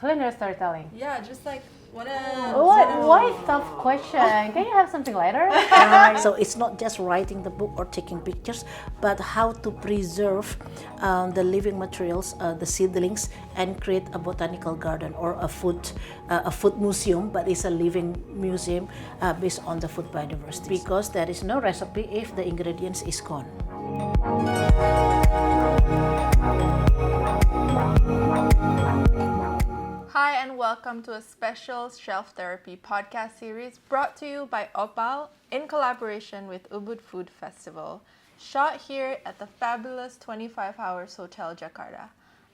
culinary storytelling? Yeah, just like Why tough question? Can you have something lighter? So it's not just writing the book or taking pictures, but how to preserve the living materials, the seedlings, and create a botanical garden or a food museum, but it's a living museum based on the food biodiversity. Because there is no recipe if the ingredients is gone. Hi and welcome to a special Shelf Therapy podcast series brought to you by Oppal in collaboration with Ubud Food Festival, shot here at the fabulous 25 Hours Hotel Jakarta.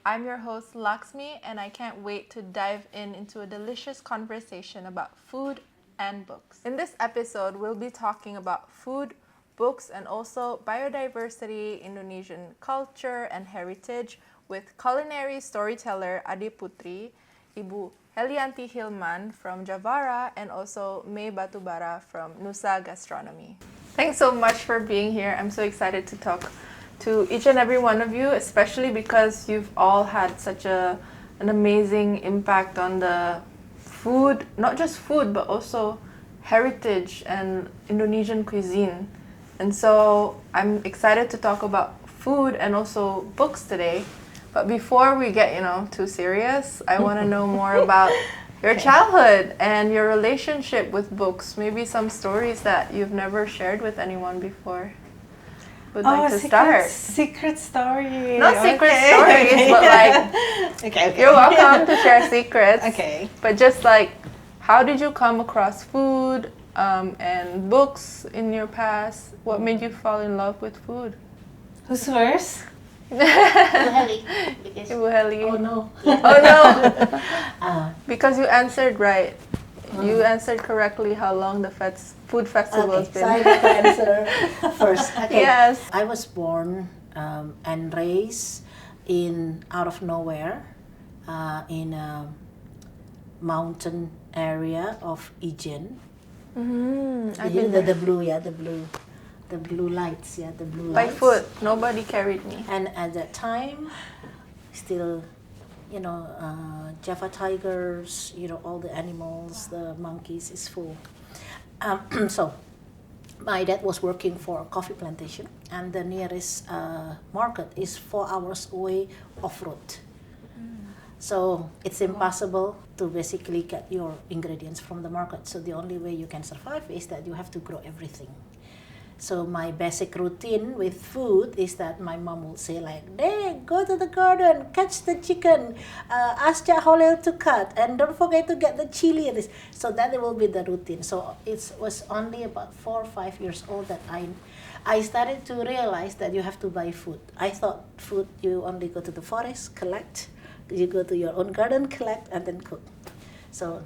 I'm your host Laxmi and I can't wait to dive into a delicious conversation about food and books. In this episode, we'll be talking about food, books, and also biodiversity, Indonesian culture and heritage with culinary storyteller Ade Putri, Ibu Helianti Hilman from Javara, and also Mei Batubara from Nusa Gastronomy. Thanks so much for being here. I'm so excited to talk to each and every one of you, especially because you've all had such an amazing impact on the food, not just food, but also heritage and Indonesian cuisine. And so I'm excited to talk about food and also books today. But before we get, too serious, I want to know more about your childhood and your relationship with books. Maybe some stories that you've never shared with anyone before. Would like to start. Secret story. Not secret stories, but okay. You're welcome to share secrets. Okay. But just how did you come across food and books in your past? What made you fall in love with food? Who's first? Ibu Heli. Oh no. Oh no. Because you answered right. You answered correctly how long the food festival has been. So I have to answer first. Okay. Yes. I was born and raised out of nowhere in a mountain area of Ijen. The blue lights. By foot, nobody carried me. And at that time, still, Java tigers, all the animals, the monkeys is full. So, my dad was working for a coffee plantation, and the nearest market is 4 hours away off-road. So, it's impossible to basically get your ingredients from the market. So, the only way you can survive is that you have to grow everything. So my basic routine with food is that my mom would say Dad, go to the garden, catch the chicken, ask Cak Holil to cut, and don't forget to get the chili. So that will be the routine. So it was only about 4 or 5 years old that I started to realize that you have to buy food. I thought food, you only go to the forest, collect, you go to your own garden, collect, and then cook. So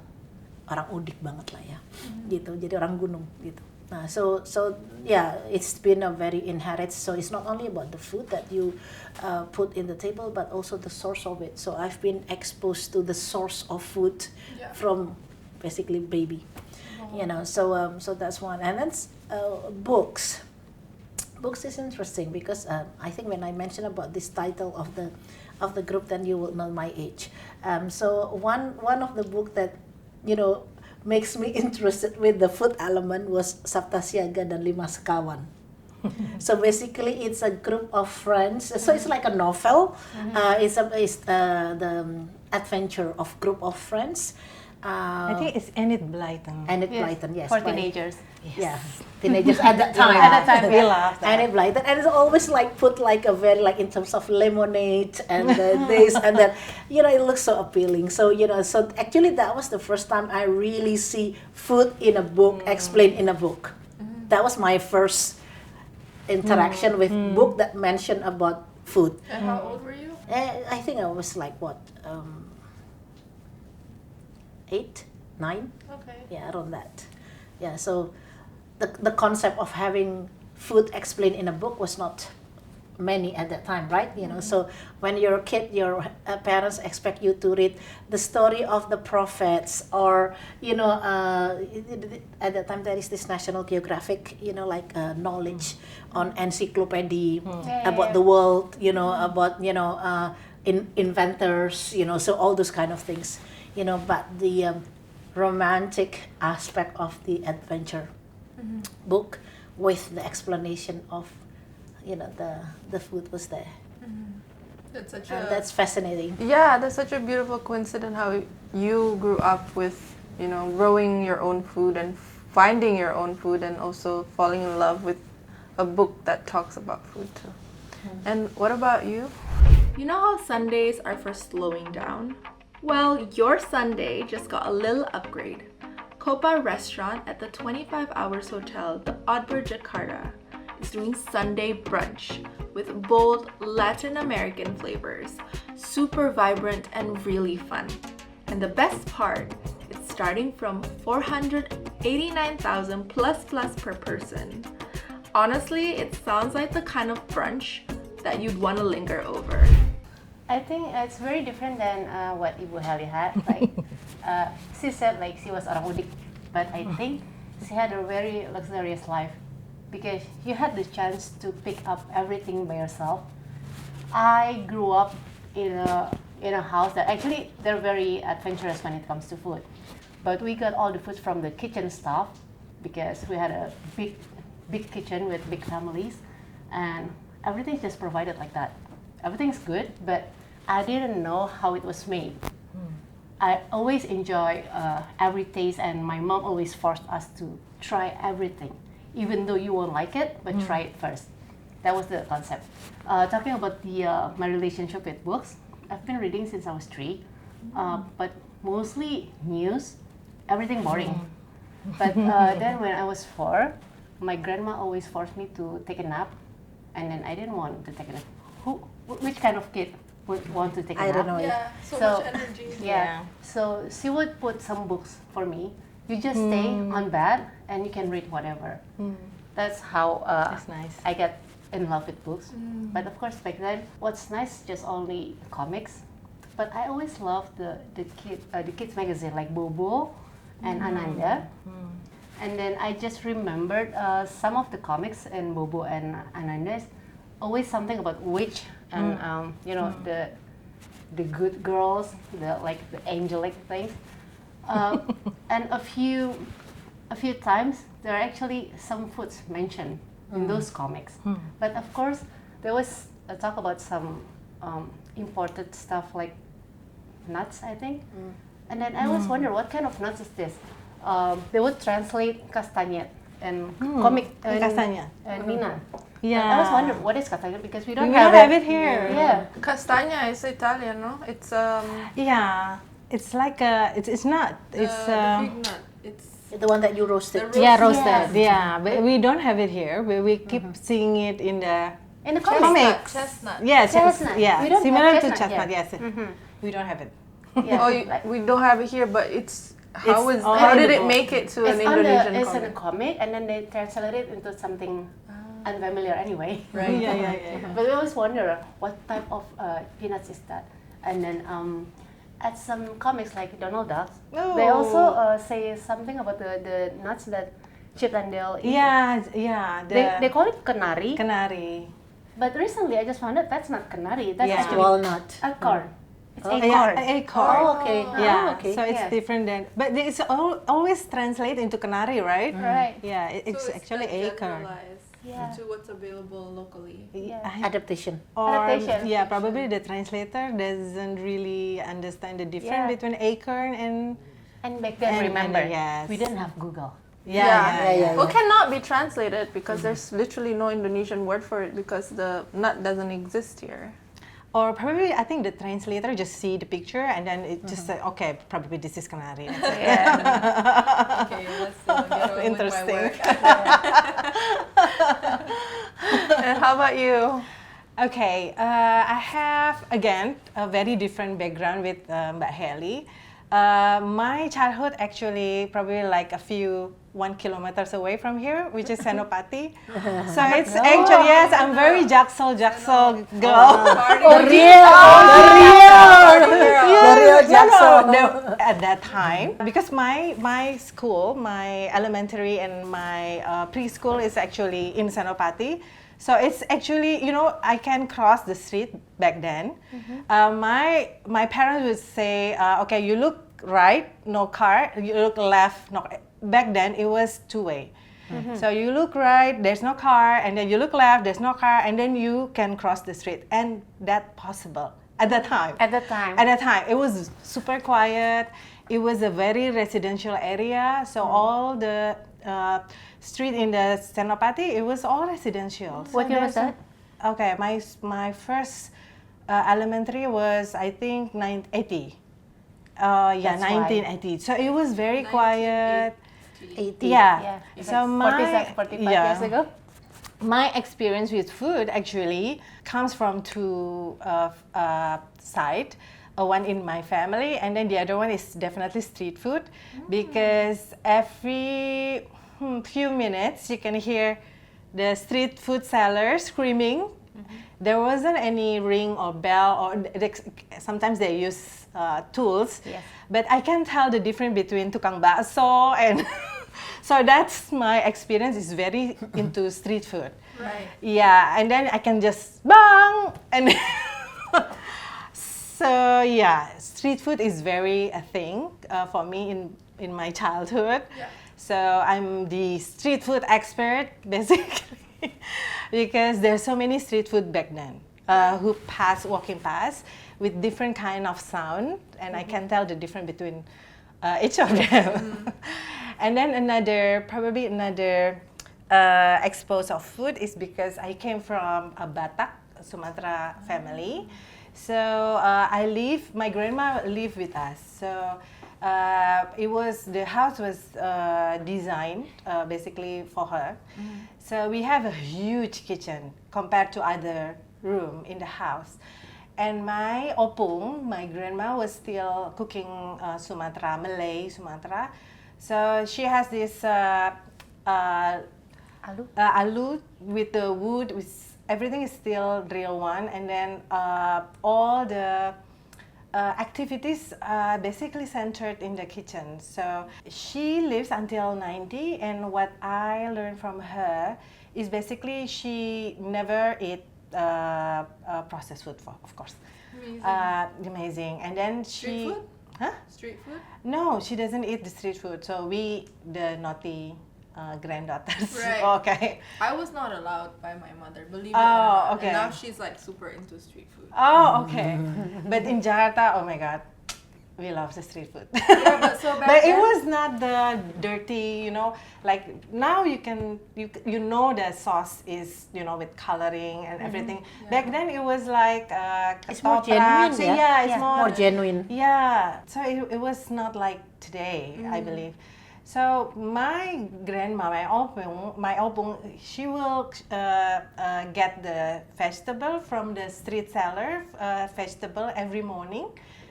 orang udik banget lah ya, gitu. Jadi orang gunung gitu. So yeah, it's been a very inherent. So it's not only about the food that you put in the table, but also the source of it. So I've been exposed to the source of food from basically baby, So that's one. And then books. Books is interesting because I think when I mentioned about this title of the group, then you will know my age. So one of the book that makes me interested with the food element was Sabta Siaga dan Lima Sekawan. So basically, it's a group of friends. So it's like a novel. It's the adventure of group of friends. I think it's Enid Blyton. Enid Blyton, yes. For teenagers. Yes. Yeah, teenagers at that time. At that time, we laughed. Enid Blyton, and it's always put a very in terms of lemonade and this and that. It looks so appealing. So so actually that was the first time I really see food in a book explained in a book. That was my first interaction with book that mentioned about food. And how old were you? I think I was 8, 9. Okay. Yeah, around that. Yeah, so the concept of having food explained in a book was not many at that time, right? So when you're a kid, your parents expect you to read the story of the prophets, or at that time there is this National Geographic, knowledge on encyclopedia about the world, about inventors, so all those kind of things, but the romantic aspect of the adventure book with the explanation of, the food was there. And that's fascinating. Yeah, that's such a beautiful coincidence how you grew up with, growing your own food and finding your own food and also falling in love with a book that talks about food too. And what about you? You know how Sundays are for slowing down? Well, your Sunday just got a little upgrade. Copa Restaurant at the 25 Hours Hotel The Oddbird Jakarta is doing Sunday brunch with bold Latin American flavors, super vibrant and really fun. And the best part, it's starting from 489,000 plus per person. Honestly, it sounds like the kind of brunch that you'd want to linger over. I think it's very different than what Ibu Heli had. Like she said, like she was orang udik, but I think she had a very luxurious life because you had the chance to pick up everything by yourself. I grew up in a house that actually they're very adventurous when it comes to food, but we got all the food from the kitchen staff because we had a big kitchen with big families, and everything's just provided like that. Everything's good, but I didn't know how it was made. I always enjoy every taste, and my mom always forced us to try everything, even though you won't like it, but try it first. That was the concept. Talking about my relationship with books, I've been reading since I was 3, but mostly news, everything boring. But then when I was 4, my grandma always forced me to take a nap, and then I didn't want to take a nap. Which kind of kid would want to take a nap? I don't know. Yeah, so much energy. Yeah. So she would put some books for me. You just stay on bed and you can read whatever. That's how That's nice. I got in love with books. But of course, back then, what's nice just only comics. But I always loved the kids magazine like Bobo and Ananda. And then I just remembered some of the comics in Bobo and Ananda is always something about witch and the good girls, the angelic things. And a few times there are actually some foods mentioned in those comics. But of course there was a talk about some imported stuff like nuts, I think. And then I always wonder what kind of nuts is this. They would translate castañet and comic and Castaña. and Nina. Yeah. But I always wonder what is castañet because we don't We have don't have it here. Yeah. Castagna is Italian, no? It's Yeah. It's like it's not. It's the fig nut. It's The one that you roasted. roasted. Yeah, but we don't have it here. We keep seeing it in the In the comics. comics. chestnut. Yes, Chestnut. yeah, We don't similar have to chestnut chestnut. yet. Yes, we don't have it. Yeah. Oh, we don't have it here, but how It's did it available. make it to an It's Indonesian it's comic? in a comic, and then they translate it into something unfamiliar anyway. Right. Yeah. But we always wonder what type of peanuts is that. And then at some comics like Donald Duck, they also say something about the nuts that Chip and Dale eat. Yeah. They call it canary. Canary. But recently I just found out that's not canary. That's Yeah. actually Walnut. acorn. It's Yeah, acorn. acorn. Oh, okay. Yeah, Oh, okay. so it's Yeah. different than, but it's always translate into canary, right? Right. Yeah, it's actually acorn. Yeah. to what's available locally. Yeah. Adaptation. Or Adaptation. yeah, probably the translator doesn't really understand the difference Yeah. between acorn and And back then, And- remember, yes. we didn't have Google. Yeah. Well, cannot be translated because there's literally no Indonesian word for it because the nut doesn't exist here. Or probably I think the translator just see the picture and then it just say, okay, probably this is canary. Yeah. Okay, let's get on Interesting. with my work. And how about you? Okay, I have again a very different background with Mbak Heli. My childhood actually probably like 1 kilometers away from here, which is Senopati. So it's actually, yes, I'm very Jaksel girl. The real Jaksel. No, at that time, because my school, my elementary and my preschool is actually in Senopati. So it's actually, I can cross the street back then. My parents would say, okay, you look right, no car. You look left, no. Back then it was two-way. So you look right, there's no car, and then you look left, there's no car, and then you can cross the street, and that's possible at that time. At that time. At that time, it was super quiet. It was a very residential area, so all the street in the Senopati, it was all residential. What year was that? Okay, my first elementary was, I think, 1980. Yeah, That's why. 1980. So it was very quiet. 80. Yeah. Yeah. So Like 45 years ago. my experience with food actually comes from two sides. One in my family, and then the other one is definitely street food, because every few minutes you can hear the street food seller screaming. There wasn't any ring or bell, or sometimes they use tools. Yes. But I can tell the difference between tukang bakso and so that's my experience, is very into street food. Right. Yeah, and then I can just bang and so yeah, street food is very a thing for me in my childhood. Yeah. So I'm the street food expert basically because there's so many street food back then who walking past with different kind of sound, and I can tell the difference between each of them. And then another expose of food is because I came from a Batak, Sumatra family. So my grandma lived with us. So the house was designed basically for her. So we have a huge kitchen compared to other room in the house. And my opung, my grandma, was still cooking Malay Sumatra. So she has this alu with the wood, everything is still real one, and then all the activities are basically centered in the kitchen. So she lives until 90, and what I learned from her is basically she never ate processed food, of course. Amazing. Amazing. And then Street food? Huh? Street food? No, she doesn't eat the street food. So we, the naughty granddaughters. Right. Okay. I was not allowed by my mother, believe it or Oh, not. okay. And now she's like super into street food. Oh, okay. But in Jakarta, oh my God, we love the street food. Yeah, but so back But it then- was not the dirty, like now you know the sauce is, with coloring and everything. Yeah. Back then it was like It's more ketoprak. genuine, Yeah, it's yeah, more more genuine. Yeah, so it was not like today, I believe. So my grandma, my opung, she will get the vegetable from the street seller, vegetable every morning,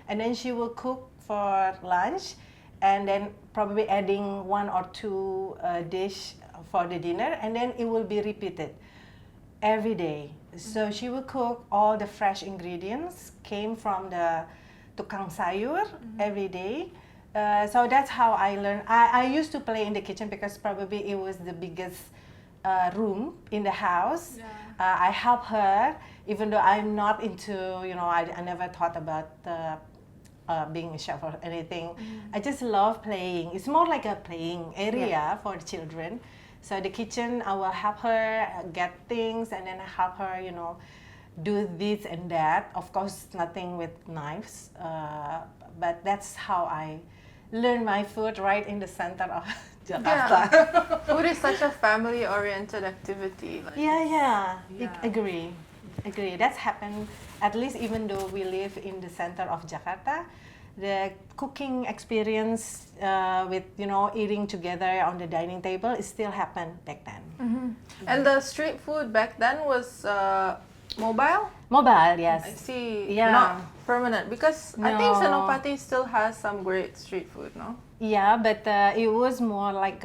and then she will cook for lunch, and then probably adding one or two dish for the dinner, and then it will be repeated every day. So she will cook all the fresh ingredients came from the tukang sayur every day. So that's how I learned. I used to play in the kitchen because probably it was the biggest room in the house. Yeah. I help her, even though I'm not into, I never thought about being a chef or anything. I just love playing. It's more like a playing area for the children. So the kitchen, I will help her get things, and then I help her, do this and that. Of course, nothing with knives, but that's how I learn my food right in the center of Jakarta. Yeah. Food is such a family-oriented activity. Like, Yeah. Yeah. Agree. That's happened, at least even though we live in the center of Jakarta, the cooking experience with, eating together on the dining table, it still happened back then. And the street food back then was mobile? Mobile, yes. I see. Yeah. Not permanent, because I think No. Senopati still has some great street food, no? Yeah, but it was more like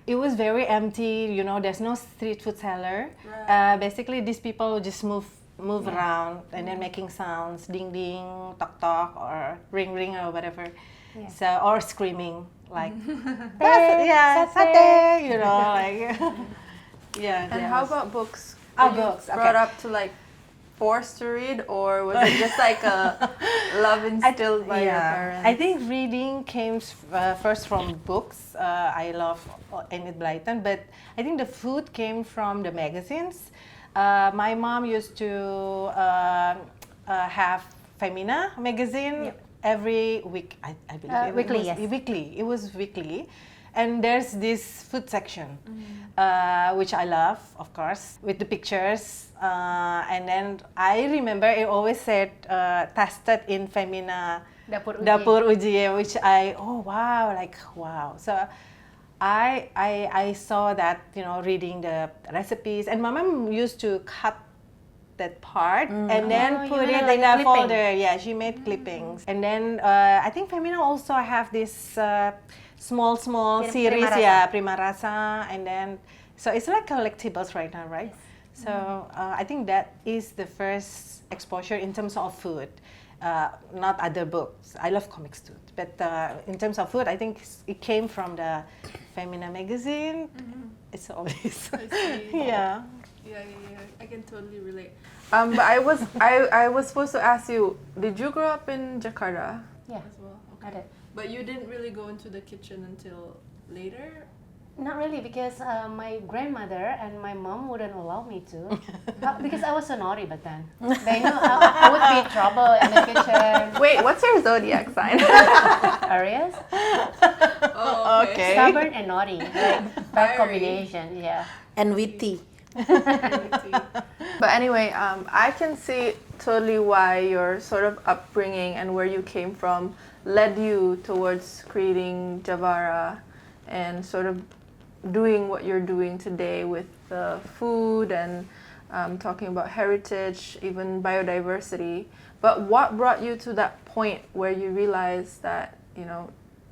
it was very empty. There's no street food seller. Right. Basically, these people just move around and then making sounds, ding ding, tock tock, or ring ring or whatever. Yeah. So or screaming like Satay, satay, like yeah. And there how was- about books? Were you books. brought up to like forced to read, or was it just like a love instilled by your parents? I think reading came first from books. I love Enid Blyton, but I think the food came from the magazines. My mom used to have Femina magazine every week. I believe Weekly, it was yes. weekly. It was weekly. And there's this food section, which I love, of course, with the pictures. And then I remember it always said tested in Femina Dapur Uji, which wow. So I saw that, reading the recipes, and my mom used to cut that part and then you put made it like in a a clipping. folder. Yeah, she made clippings. And then I think Femina also have this small Prima series, Rasa. Prima Rasa, and then so it's like collectibles right now, right? So I think that is the first exposure in terms of food, not other books. I love comics too, but in terms of food, I think it came from the Femina magazine. It's always yeah. Yeah, I can totally relate. But I was supposed to ask you, did you grow up in Jakarta Yeah, as well? I did. But you didn't really go into the kitchen until later? Not really, because my grandmother and my mom wouldn't allow me to. Because I was so naughty back then. They knew I would be in trouble in the kitchen. Wait, what's your zodiac sign? Areas, Oh, Okay. stubborn and naughty, like bad Fiery. combination. Yeah. And witty. But anyway, I can see totally why your sort of upbringing and where you came from led you towards creating Javara and sort of doing what you're doing today with the food and talking about heritage, even biodiversity. But what brought you to that point where you realized that,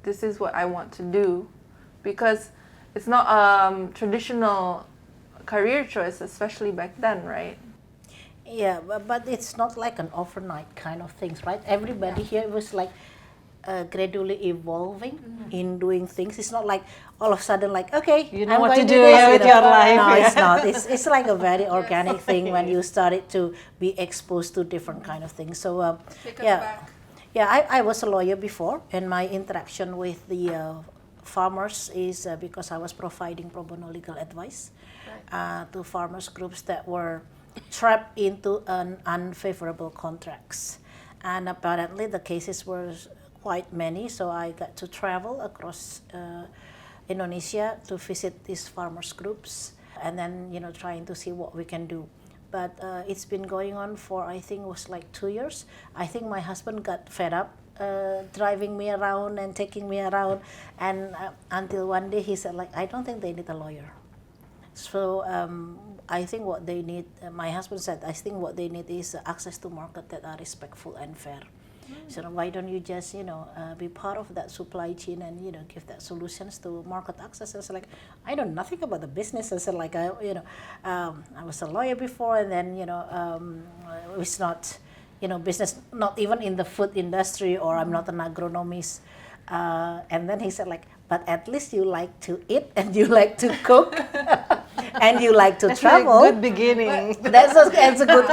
this is what I want to do? Because it's not a traditional career choice, especially back then, right? Yeah, but it's not like an overnight kind of things, right? Everybody here was like gradually evolving in doing things. It's not like all of a sudden like, okay, You know I'm what going to to do this, with your life. No, Yeah. it's not. It's like a very organic thing when you started to be exposed to different kind of things. So Take us yeah, back. yeah. I was a lawyer before, and my interaction with the farmers is because I was providing pro bono legal advice to farmers groups that were trapped into an unfavorable contracts, and apparently the cases were quite many. So I got to travel across Indonesia to visit these farmers groups, and then trying to see what we can do. But it's been going on for, I think it was like 2 years. I think my husband got fed up driving me around and taking me around, and until one day he said, like, I don't think they need a lawyer. So I think what they need, my husband said, I think what they need is access to market that are respectful and fair. So why don't you just be part of that supply chain and give that solutions to market access? I was like, I know nothing about the business. I said, like, I was a lawyer before, and then it was not business, not even in the food industry, or I'm not an agronomist. And then he said, like, but at least you like to eat and you like to cook and you like to That's travel. a good beginning. That's a good,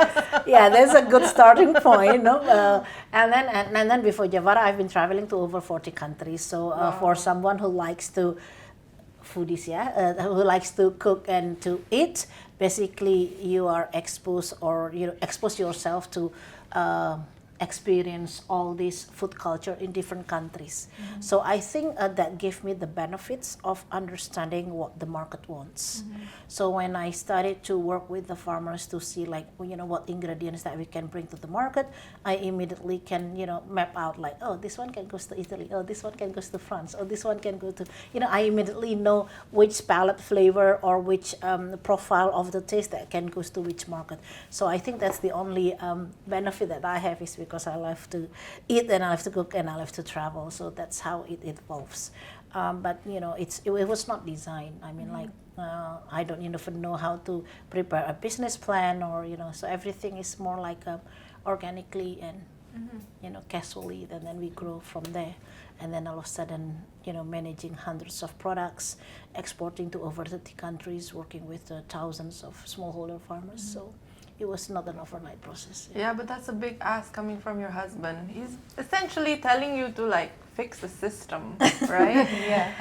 yeah, that's a good starting point, and then before Javara, I've been traveling to over 40 countries. So for someone who likes to foodies, who likes to cook and to eat, basically you are exposed, or expose yourself to experience all this food culture in different countries. So I think that gave me the benefits of understanding what the market wants. So when I started to work with the farmers to see, like, what ingredients that we can bring to the market, I immediately can map out, like, oh, this one can go to Italy, oh, this one can go to France, oh, this one can go to, I immediately know which palate flavor or which profile of the taste that can go to which market. So I think that's the only benefit that I have, is because I love to eat and I love to cook and I love to travel. So that's how it evolves. But it was not designed. I mean, like, I don't even know how to prepare a business plan, or so everything is more like organically and casually, and then we grow from there. And then all of a sudden, managing hundreds of products, exporting to over 30 countries, working with thousands of smallholder farmers. So it was not an overnight process. Yeah, but that's a big ask coming from your husband. He's essentially telling you to like fix the system, right? Yeah.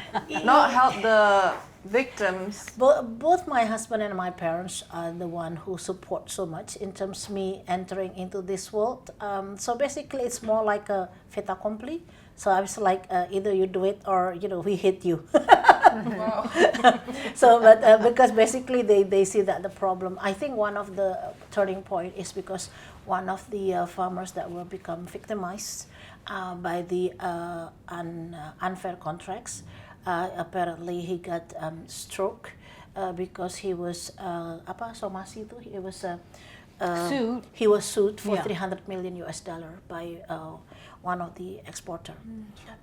Not help the victims. Both my husband and my parents are the one who support so much in terms of me entering into this world. So basically, it's more like a fait accompli. So I was like, either you do it or we hit you. Wow. So, but because basically they see that the problem. I think one of the turning point is because one of the farmers that will become victimized by the unfair contracts. Apparently he got stroke because he was somasi itu he was Sued. He was sued for Yeah. $300 million by one of the exporter,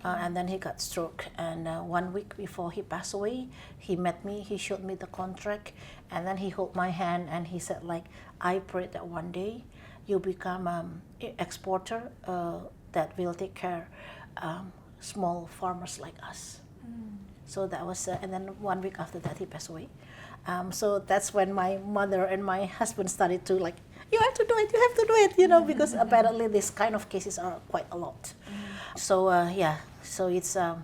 and then he got stroke. And 1 week before he passed away, he met me. He showed me the contract, and then he held my hand and he said, like, I pray that one day you become exporter that will take care small farmers like us. So that was, and then 1 week after that he passed away. So that's when my mother and my husband started to like, you have to do it, you have to do it, because apparently this kind of cases are quite a lot. So so it's I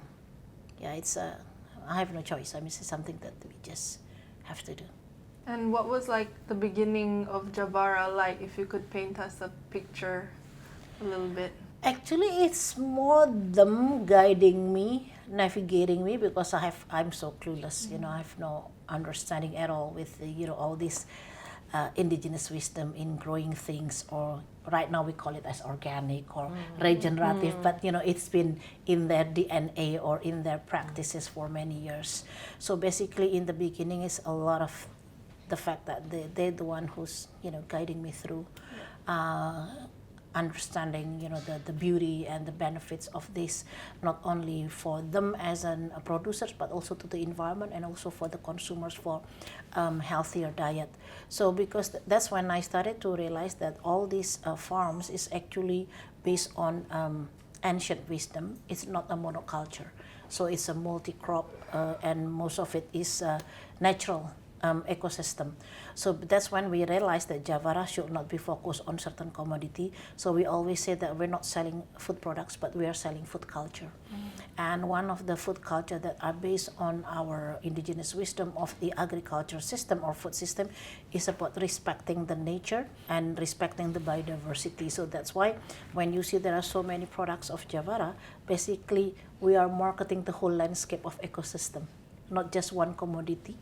have no choice. I mean, it's something that we just have to do. And what was like the beginning of Javara like? If you could paint us a picture a little bit. Actually, it's more them guiding me, navigating me, because I'm so clueless. I have no understanding at all with all this indigenous wisdom in growing things, or right now we call it as organic or regenerative, but it's been in their DNA or in their practices for many years. So basically, in the beginning, it's a lot of the fact that they're the one who's guiding me through. Understanding the beauty and the benefits of this, not only for them as producers, but also to the environment and also for the consumers for healthier diet. So because that's when I started to realize that all these farms is actually based on ancient wisdom. It's not a monoculture, so it's a multi-crop and most of it is natural ecosystem. So that's when we realized that Javara should not be focused on certain commodity. So we always say that we're not selling food products, but we are selling food culture. And one of the food culture that are based on our indigenous wisdom of the agriculture system or food system is about respecting the nature and respecting the biodiversity. So that's why when you see there are so many products of Javara, basically we are marketing the whole landscape of ecosystem, not just one commodity.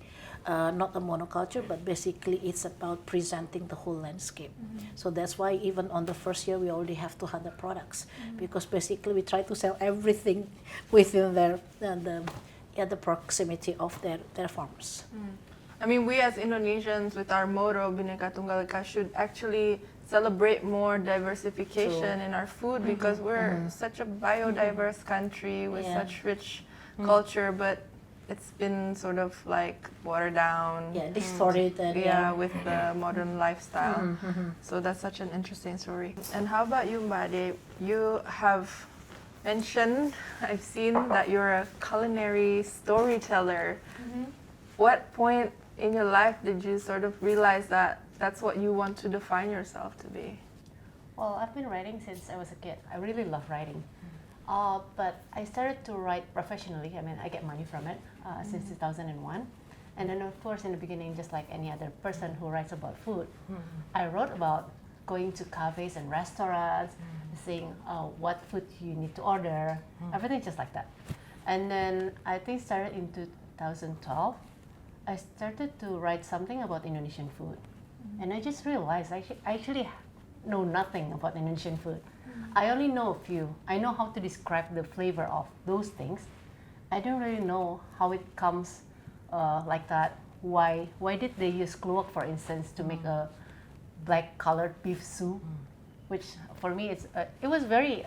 Not a monoculture, but basically it's about presenting the whole landscape. So that's why even on the first year we already have 200 products, because basically we try to sell everything within the proximity of their farms. I mean, we as Indonesians, with our motto Bhinneka Tunggal Ika, should actually celebrate more diversification in our food, because we're such a biodiverse country with such rich culture, but it's been sort of like watered down. Yeah, distorted. And with the modern lifestyle. So that's such an interesting story. And how about you, Mbak Ade? You have mentioned, I've seen that you're a culinary storyteller. What point in your life did you sort of realize that that's what you want to define yourself to be? Well, I've been writing since I was a kid. I really love writing. But I started to write professionally. I mean, I get money from it since 2001. And then, of course, in the beginning, just like any other person who writes about food, I wrote about going to cafes and restaurants, saying what food you need to order, everything just like that. And then I think started in 2012, I started to write something about Indonesian food. And I just realized I actually know nothing about Indonesian food. I only know a few. I know how to describe the flavor of those things. I don't really know how it comes like that. Why did they use kluwak, for instance, to make a black colored beef soup? Which for me it was very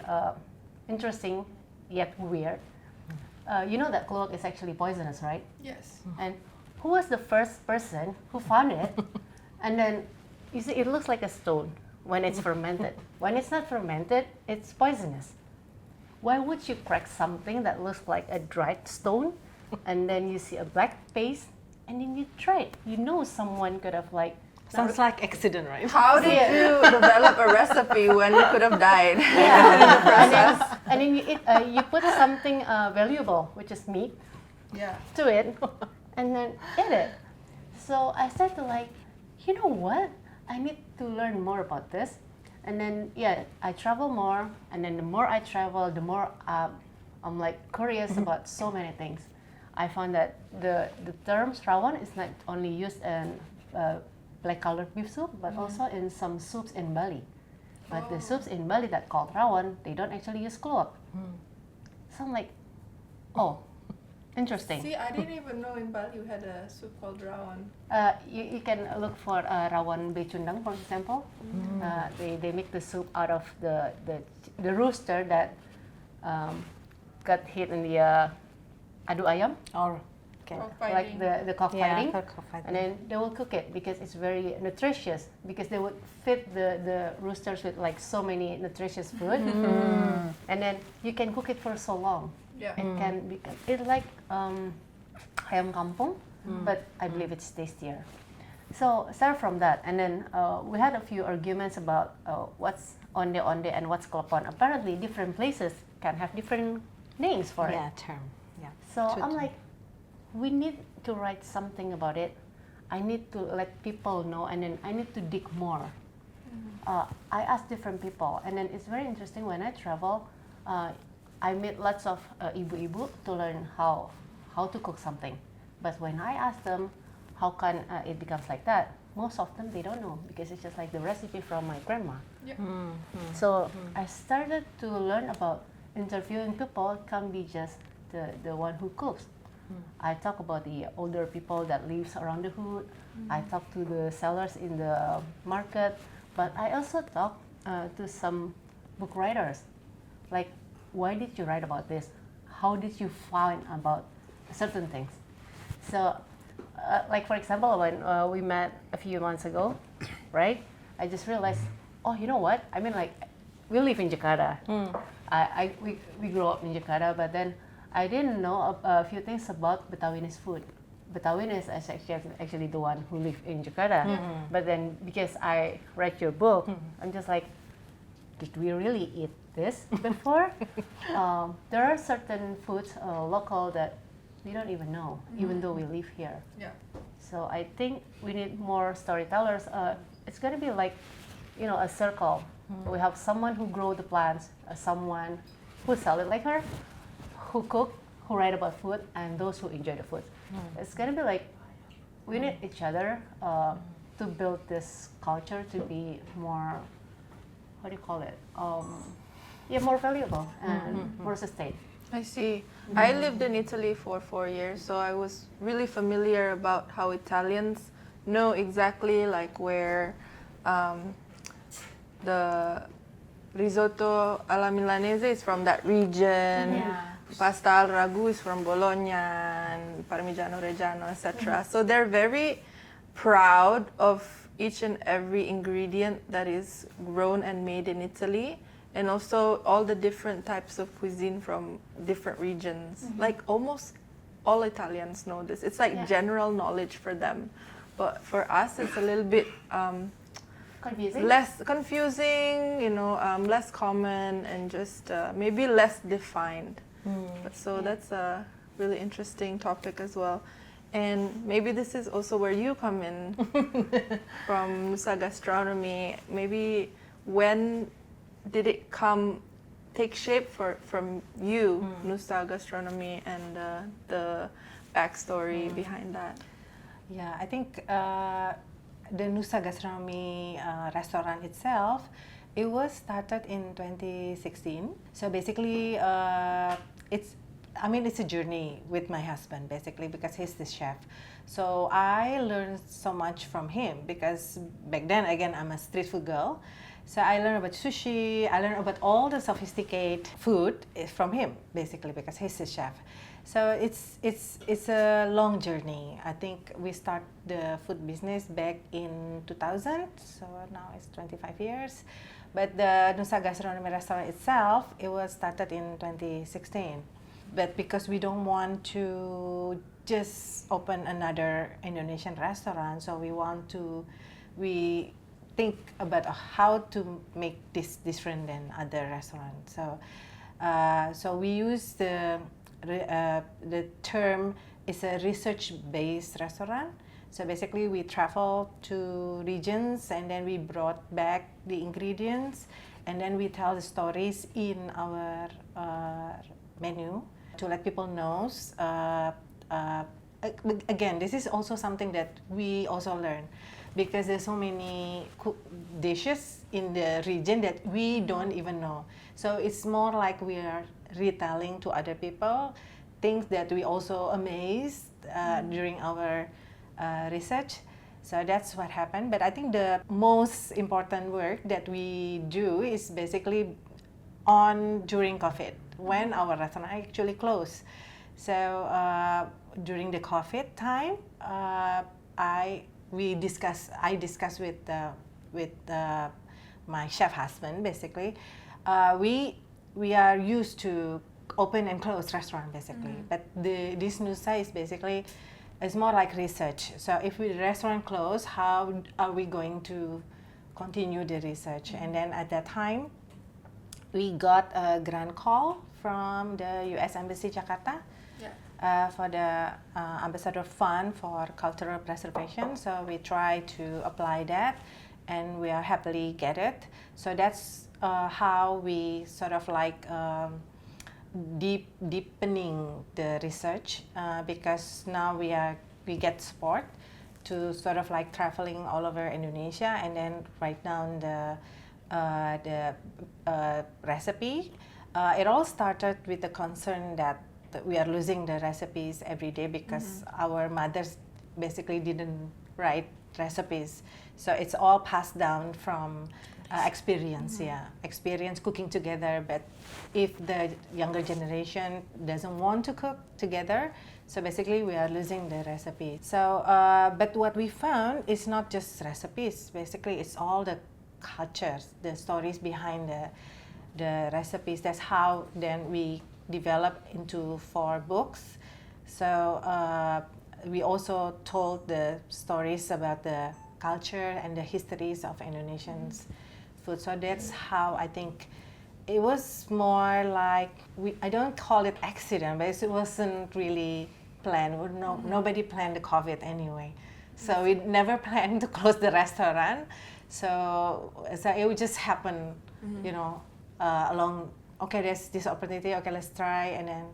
interesting yet weird. You know that kluwak is actually poisonous, right? Yes. And who was the first person who found it? And then you see, it looks like a stone. when it's fermented. When it's not fermented, it's poisonous. Why would you crack something that looks like a dried stone, and then you see a black paste, and then you try it? You know someone could have like. Sounds like accident, right? How did you develop a recipe when you could have died? Yeah. And then you eat, you put something valuable, which is meat, to it, and then eat it. So I started to like, you know what? I need to learn more about this. And then I travel more, and then the more I travel, the more I'm like curious about so many things. I found that the term rawan is not only used in black colored beef soup, but also in some soups in Bali. But the soups in Bali that called rawan, they don't actually use keluak. So I'm like, oh, interesting. See, I didn't even know in Bali you had a soup called rawan. You can look for rawan becundang, for example. They make the soup out of the rooster that got hit in the adu ayam. Or Like the cockfighting, cockfighting. and then they will cook it because it's very nutritious, because they would feed the roosters with like so many nutritious food, and then you can cook it for so long. Yeah. It can become it's like ayam kampung, but I believe it's tastier. So start from that, and then we had a few arguments about what's onde and what's klepon. Apparently, different places can have different names for it. Term. Yeah. So I'm like, we need to write something about it. I need to let people know, and then I need to dig more. I ask different people, and then it's very interesting when I travel. I meet lots of ibu-ibu to learn how to cook something. But when I ask them how can it becomes like that, most of them they don't know, because it's just like the recipe from my grandma. So I started to learn about interviewing people. It can't be just the one who cooks. I talk about the older people that lives around the hood. I talk to the sellers in the market, but I also talk to some book writers. Like, why did you write about this? How did you find about certain things? So, like for example, when we met a few months ago, right? I just realized, oh, you know what? I mean, like, we live in Jakarta. We grew up in Jakarta, but then I didn't know a few things about Betawinis food. Betawinis is actually the one who live in Jakarta. But then because I read your book, I'm just like, did we really eat this before? There are certain foods local that we don't even know, even though we live here. So I think we need more storytellers. It's gonna be like, a circle. We have someone who grow the plants, someone who sell it like her, who cook, who write about food, and those who enjoy the food. It's gonna be like, we need each other to build this culture to be more, what do you call it? More valuable and more sustained. I see. I lived in Italy for 4 years, so I was really familiar about how Italians know exactly like where the risotto alla Milanese is from that region. Pasta al ragu is from Bologna, and Parmigiano Reggiano, etc. So they're very proud of each and every ingredient that is grown and made in Italy, and also all the different types of cuisine from different regions. Like almost all Italians know this. It's like general knowledge for them. But for us, it's a little bit less confusing, less common, and just maybe less defined. So that's a really interesting topic as well. And maybe this is also where you come in from Nusa Gastronomy. Maybe when did it take shape from you, Nusa Gastronomy, and the backstory behind that? Yeah, I think the Nusa Gastronomy restaurant itself, it was started in 2016. So basically, it's a journey with my husband, basically, because he's the chef. So I learned so much from him, because back then, again, I'm a street food girl. So I learned about sushi. I learned about all the sophisticated food from him, basically, because he's a chef. So it's a long journey. I think we start the food business back in 2000. So now it's 25 years. But the Nusa Gastronomy Restaurant itself, it was started in 2016. But because we don't want to just open another Indonesian restaurant, so we think about how to make this different than other restaurants. So we use the term is a research-based restaurant. So basically, we travel to regions and then we brought back the ingredients, and then we tell the stories in our menu to let people know. Again, this is also something that we also learn, because there's so many dishes in the region that we don't even know. So it's more like we are retelling to other people things that we also amazed during our research. So that's what happened. But I think the most important work that we do is basically during COVID, when our restaurant actually closed. So during the COVID time, I discussed with my chef husband. Basically, we are used to open and close restaurant basically, but this Nusa is basically, it's more like research. So if the restaurant close, how are we going to continue the research? And then at that time, we got a grant call from the U.S. Embassy Jakarta for the Ambassador Fund for Cultural Preservation. So we try to apply that, and we are happily get it. So that's how we sort of like deepening the research, because now we get support to sort of like traveling all over Indonesia, and then write down the recipe. It all started with the concern that we are losing the recipes every day because our mothers basically didn't write recipes. So it's all passed down from experience, experience cooking together. But if the younger generation doesn't want to cook together, so basically we are losing the recipe. So, but what we found is not just recipes. Basically, it's all the cultures, the stories behind the recipes. That's how then we develop into 4 books. So we also told the stories about the culture and the histories of Indonesians food. So that's how I think it was more like, I don't call it accident, but it wasn't really planned. Nobody planned the COVID anyway. So we never planned to close the restaurant. So it would just happen, you know, along, okay, there's this opportunity, okay, let's try. And then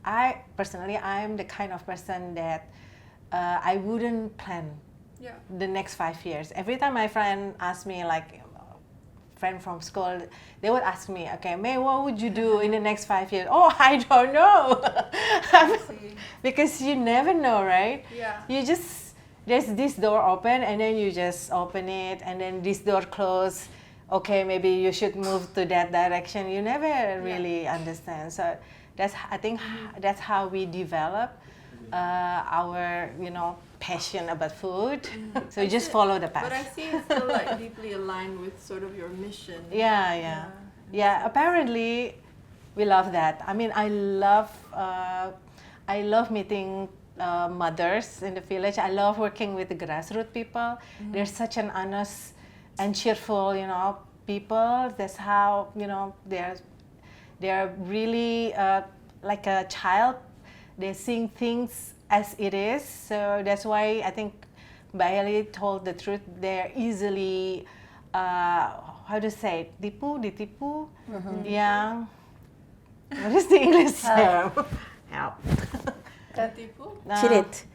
I personally, I'm the kind of person that I wouldn't plan the next 5 years. Every time my friend asks me, like friend from school, they would ask me, okay, Mei, what would you do in the next 5 years? Oh, I don't know. Because you never know, right? Yeah. You just, there's this door open and then you just open it, and then this door closed. Okay, maybe you should move to that direction. You never really understand. So that's, I think that's how we develop our, you know, passion about food. So you just follow the path. But I see it's still like deeply aligned with sort of your mission. Yeah. Apparently, we love that. I mean, I love meeting mothers in the village. I love working with the grassroots people. They're such an honest and cheerful, you know, people. That's how, you know, they're really like a child. They're seeing things as it is. So that's why I think Bailey told the truth. They're easily, how to say, ditipu. Yeah. What is the English term? Help. Ditipu? Cheated.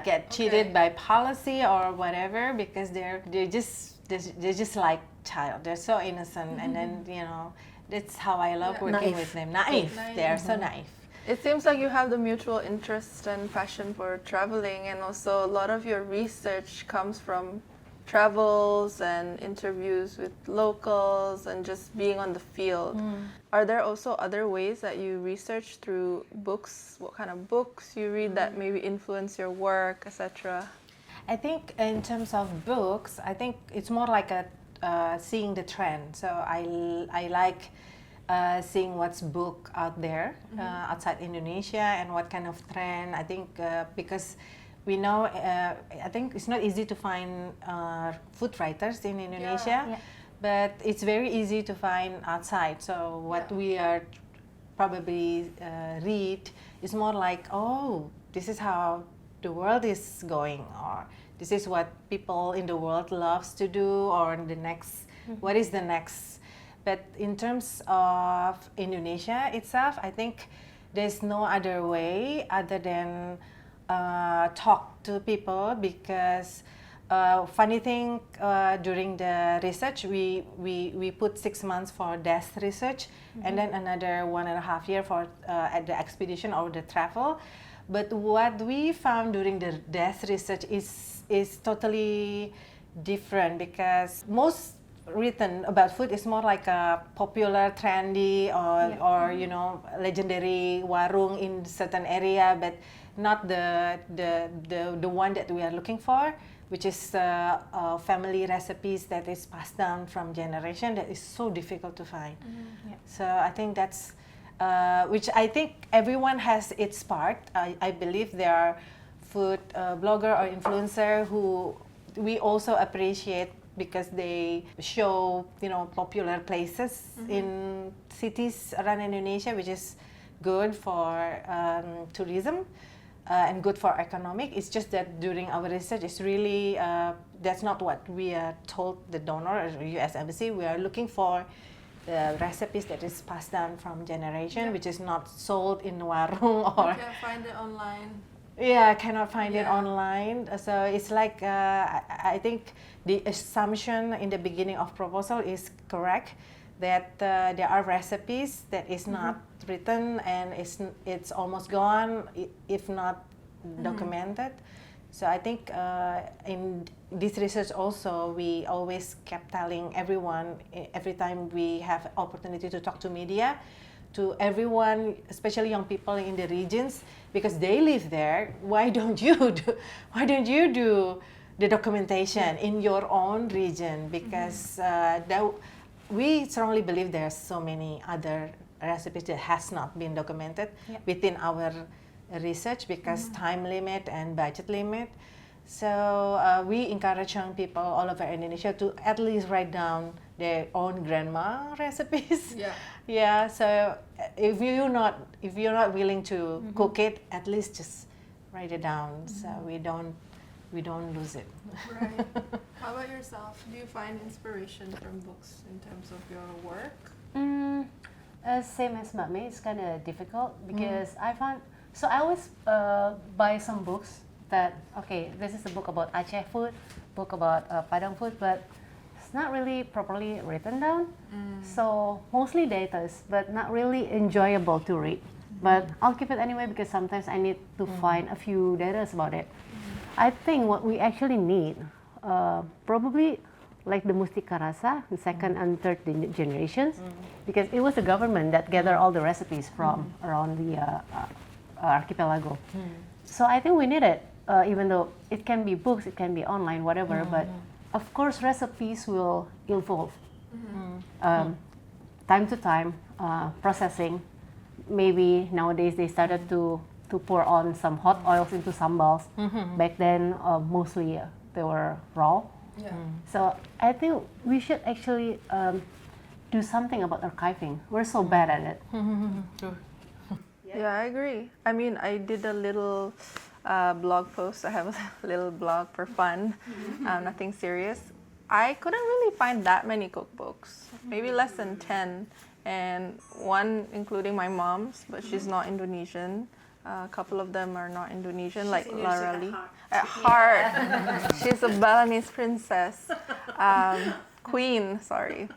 Get cheated by policy or whatever, because they're just like child. They're so innocent, and then, you know, that's how I love working with them. Naive. They are so naive. It seems like you have the mutual interest and passion for traveling, and also a lot of your research comes from travels and interviews with locals and just being on the field. Are there also other ways that you research through books? What kind of books you read that maybe influence your work, etc.? I think in terms of books, I think it's more like a seeing the trend. So I like seeing what's book out there outside Indonesia and what kind of trend. I think because we know, I think it's not easy to find food writers in Indonesia, Yeah. but it's very easy to find outside. So what we are probably read is more like, oh, this is how the world is going, or this is what people in the world loves to do, or the next, what is the next. But in terms of Indonesia itself, I think there's no other way other than talk to people, because funny thing, during the research, we put 6 months for desk research, and then another 1.5 years for at the expedition or the travel. But what we found during the desk research is totally different, because most written about food is more like a popular, trendy, or you know, legendary warung in certain area, but not the one that we are looking for, which is family recipes that is passed down from generation, that is so difficult to find. So I think that's which I think everyone has its part. I believe there are food blogger or influencer who we also appreciate, because they show, you know, popular places in cities around Indonesia, which is good for tourism and good for economic. It's just that during our research, it's really that's not what we are told the donor or U.S. Embassy. We are looking for the recipes that is passed down from generation, which is not sold in warung, or You can't find it online. Yeah, I cannot find it online. So it's like I think the assumption in the beginning of proposal is correct, that there are recipes that is not written, and it's almost gone if not documented. So I think in this research also, we always kept telling everyone, every time we have opportunity to talk to media, to everyone, especially young people in the regions, because they live there. Why don't you do the documentation in your own region? Because we strongly believe there's so many other recipes that has not been documented within our research, because time limit and budget limit. So we encourage young people all over Indonesia to at least write down their own grandma recipes. Yeah. So if you're not willing to cook it, at least just write it down, so we don't lose it. Right. How about yourself? Do you find inspiration from books in terms of your work? Same as Mbak Mei, it's kind of difficult because I always buy some books that, okay, this is a book about Aceh food, book about Padang food, but it's not really properly written down. So mostly data, but not really enjoyable to read. But I'll keep it anyway, because sometimes I need to find a few data about it. I think what we actually need, probably like the Mustika Rasa, the second and third generations, because it was the government that gathered all the recipes from around the archipelago. So I think we need it, even though it can be books, it can be online, whatever, but of course recipes will evolve. Time to time, processing. Maybe nowadays they started to pour on some hot oils into sambals. Back then, mostly they were raw. So I think we should actually do something about archiving. We're so bad at it. Yeah, I agree. I mean, I did a little blog post. I have a little blog for fun, nothing serious. I couldn't really find that many cookbooks, maybe less than 10. And one, including my mom's, but she's not Indonesian. A couple of them are not Indonesian, like Larali. At heart. She's a Balinese princess. Queen, sorry.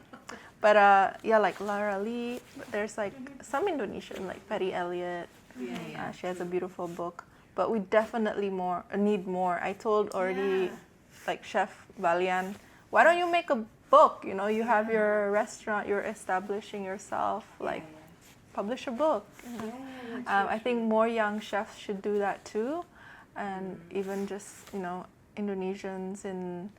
But yeah, like Larali. There's like some Indonesian, like Patty Elliott. She has a beautiful book. But we definitely need more. I told already like Chef Valian, why don't you make a book? You know, you have your restaurant, you're establishing yourself, like publish a book. I think more young chefs should do that too, and even just, you know, Indonesians in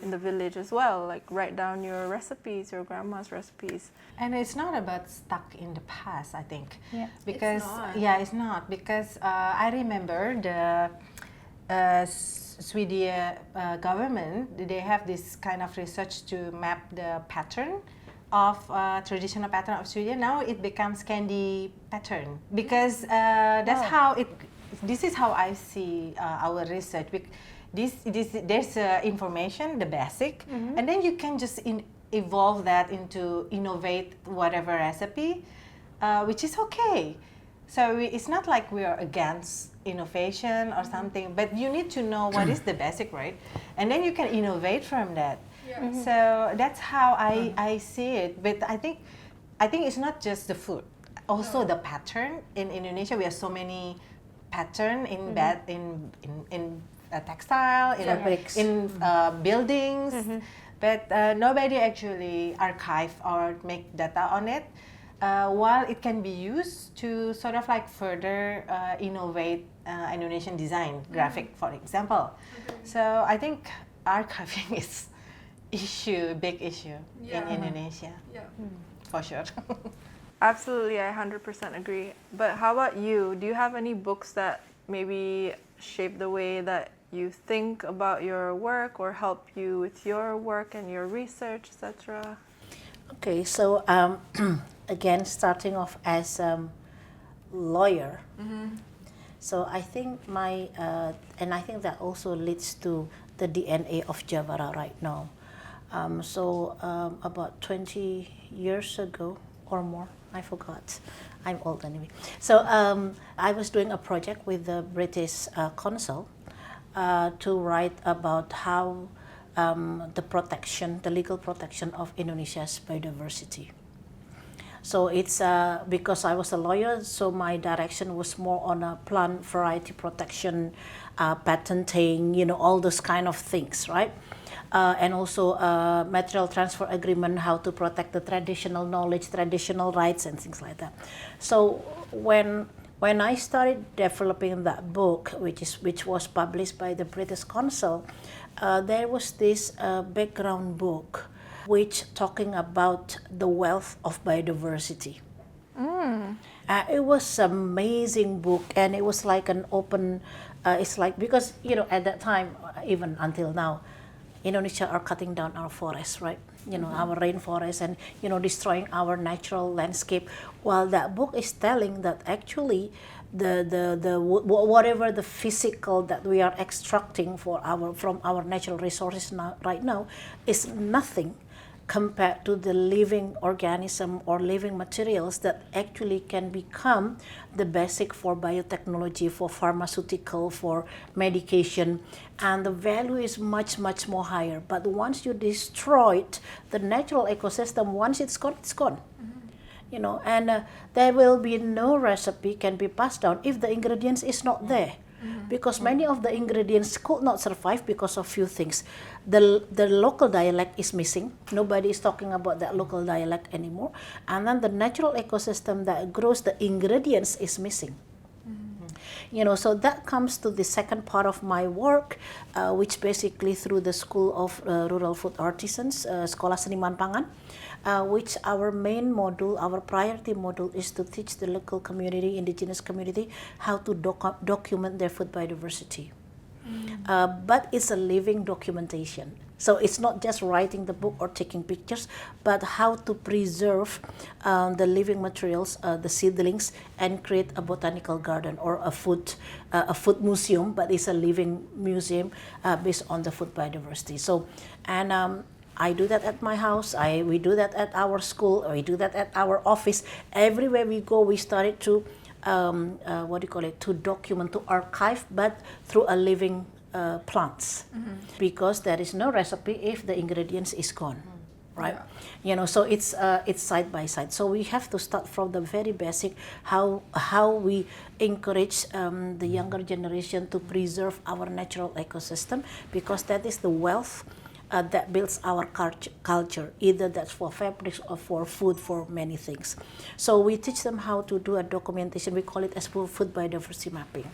the village as well, like write down your recipes, your grandma's recipes. And it's not about stuck in the past, I think. Yeah. Because it's not because I remember the Swedish government, they have this kind of research to map the pattern of traditional pattern of Sweden. Now it becomes candy pattern because that's how it. This is how I see our research. There's information, the basic, and then you can just evolve that into innovate whatever recipe, which is okay. So it's not like we are against innovation or something, but you need to know what is the basic, right? And then you can innovate from that. So that's how I see it. But I think it's not just the food, also the pattern. In Indonesia, we have so many pattern in textile, in buildings, but nobody actually archive or make data on it. While it can be used to sort of like further innovate Indonesian design, graphic, for example. So I think archiving is big issue in Indonesia, for sure. Absolutely, I 100% agree. But how about you? Do you have any books that maybe shape the way that you think about your work or help you with your work and your research, etc.? Okay, so again, starting off as a lawyer. So I think and I think that also leads to the DNA of Javara right now. About 20 years ago or more, I forgot. I'm old anyway. So I was doing a project with the British Consul to write about how the legal protection of Indonesia's biodiversity. So it's because I was a lawyer, so my direction was more on a plant variety protection, patenting, you know, all those kind of things, right? And also material transfer agreement, how to protect the traditional knowledge, traditional rights, and things like that. So when I started developing that book, which was published by the British Council, there was this background book, which talking about the wealth of biodiversity. It was an amazing book, and it was like an open. It's like, because you know, at that time, even until now, Indonesia are cutting down our forests, right? You know, our rainforests, and you know, destroying our natural landscape. While that book is telling that actually, whatever the physical that we are extracting from our natural resources right now is nothing compared to the living organism or living materials that actually can become the basic for biotechnology, for pharmaceutical, for medication, and the value is much, much more higher. But once you destroy the natural ecosystem, once it's gone, it's gone. You know, and there will be no recipe can be passed down if the ingredients is not there. Because many of the ingredients could not survive because of few things. The local dialect is missing. Nobody is talking about that local dialect anymore. And then the natural ecosystem that grows the ingredients is missing. You know, so that comes to the second part of my work, which basically through the School of Rural Food Artisans, Sekolah Seniman Pangan, which our main module, our priority module is to teach the local community, indigenous community, how to document their food biodiversity. But it's a living documentation. So it's not just writing the book or taking pictures, but how to preserve the living materials, the seedlings, and create a botanical garden or a food museum, but it's a living museum based on the food biodiversity. So, and I do that at my house, we do that at our school, we do that at our office. Everywhere we go, we started to, to document, to archive, but through a living plants. Because there is no recipe if the ingredients is gone. right? Yeah. So it's side by side. So we have to start from the very basic, how we encourage the younger generation to preserve our natural ecosystem, because that is the wealth that builds our culture, either that's for fabrics or for food, for many things. So we teach them how to do a documentation. We call it as food biodiversity mapping.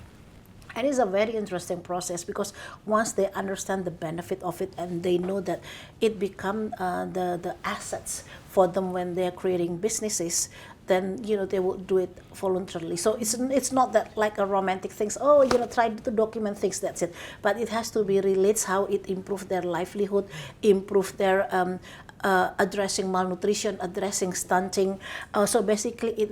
And it's a very interesting process, because once they understand the benefit of it and they know that it become the assets for them when they're creating businesses, then they will do it voluntarily. So it's not that like a romantic things. Oh, try to document things. That's it. But it has to be relates how it improve their livelihood, improve their addressing malnutrition, addressing stunting. So basically,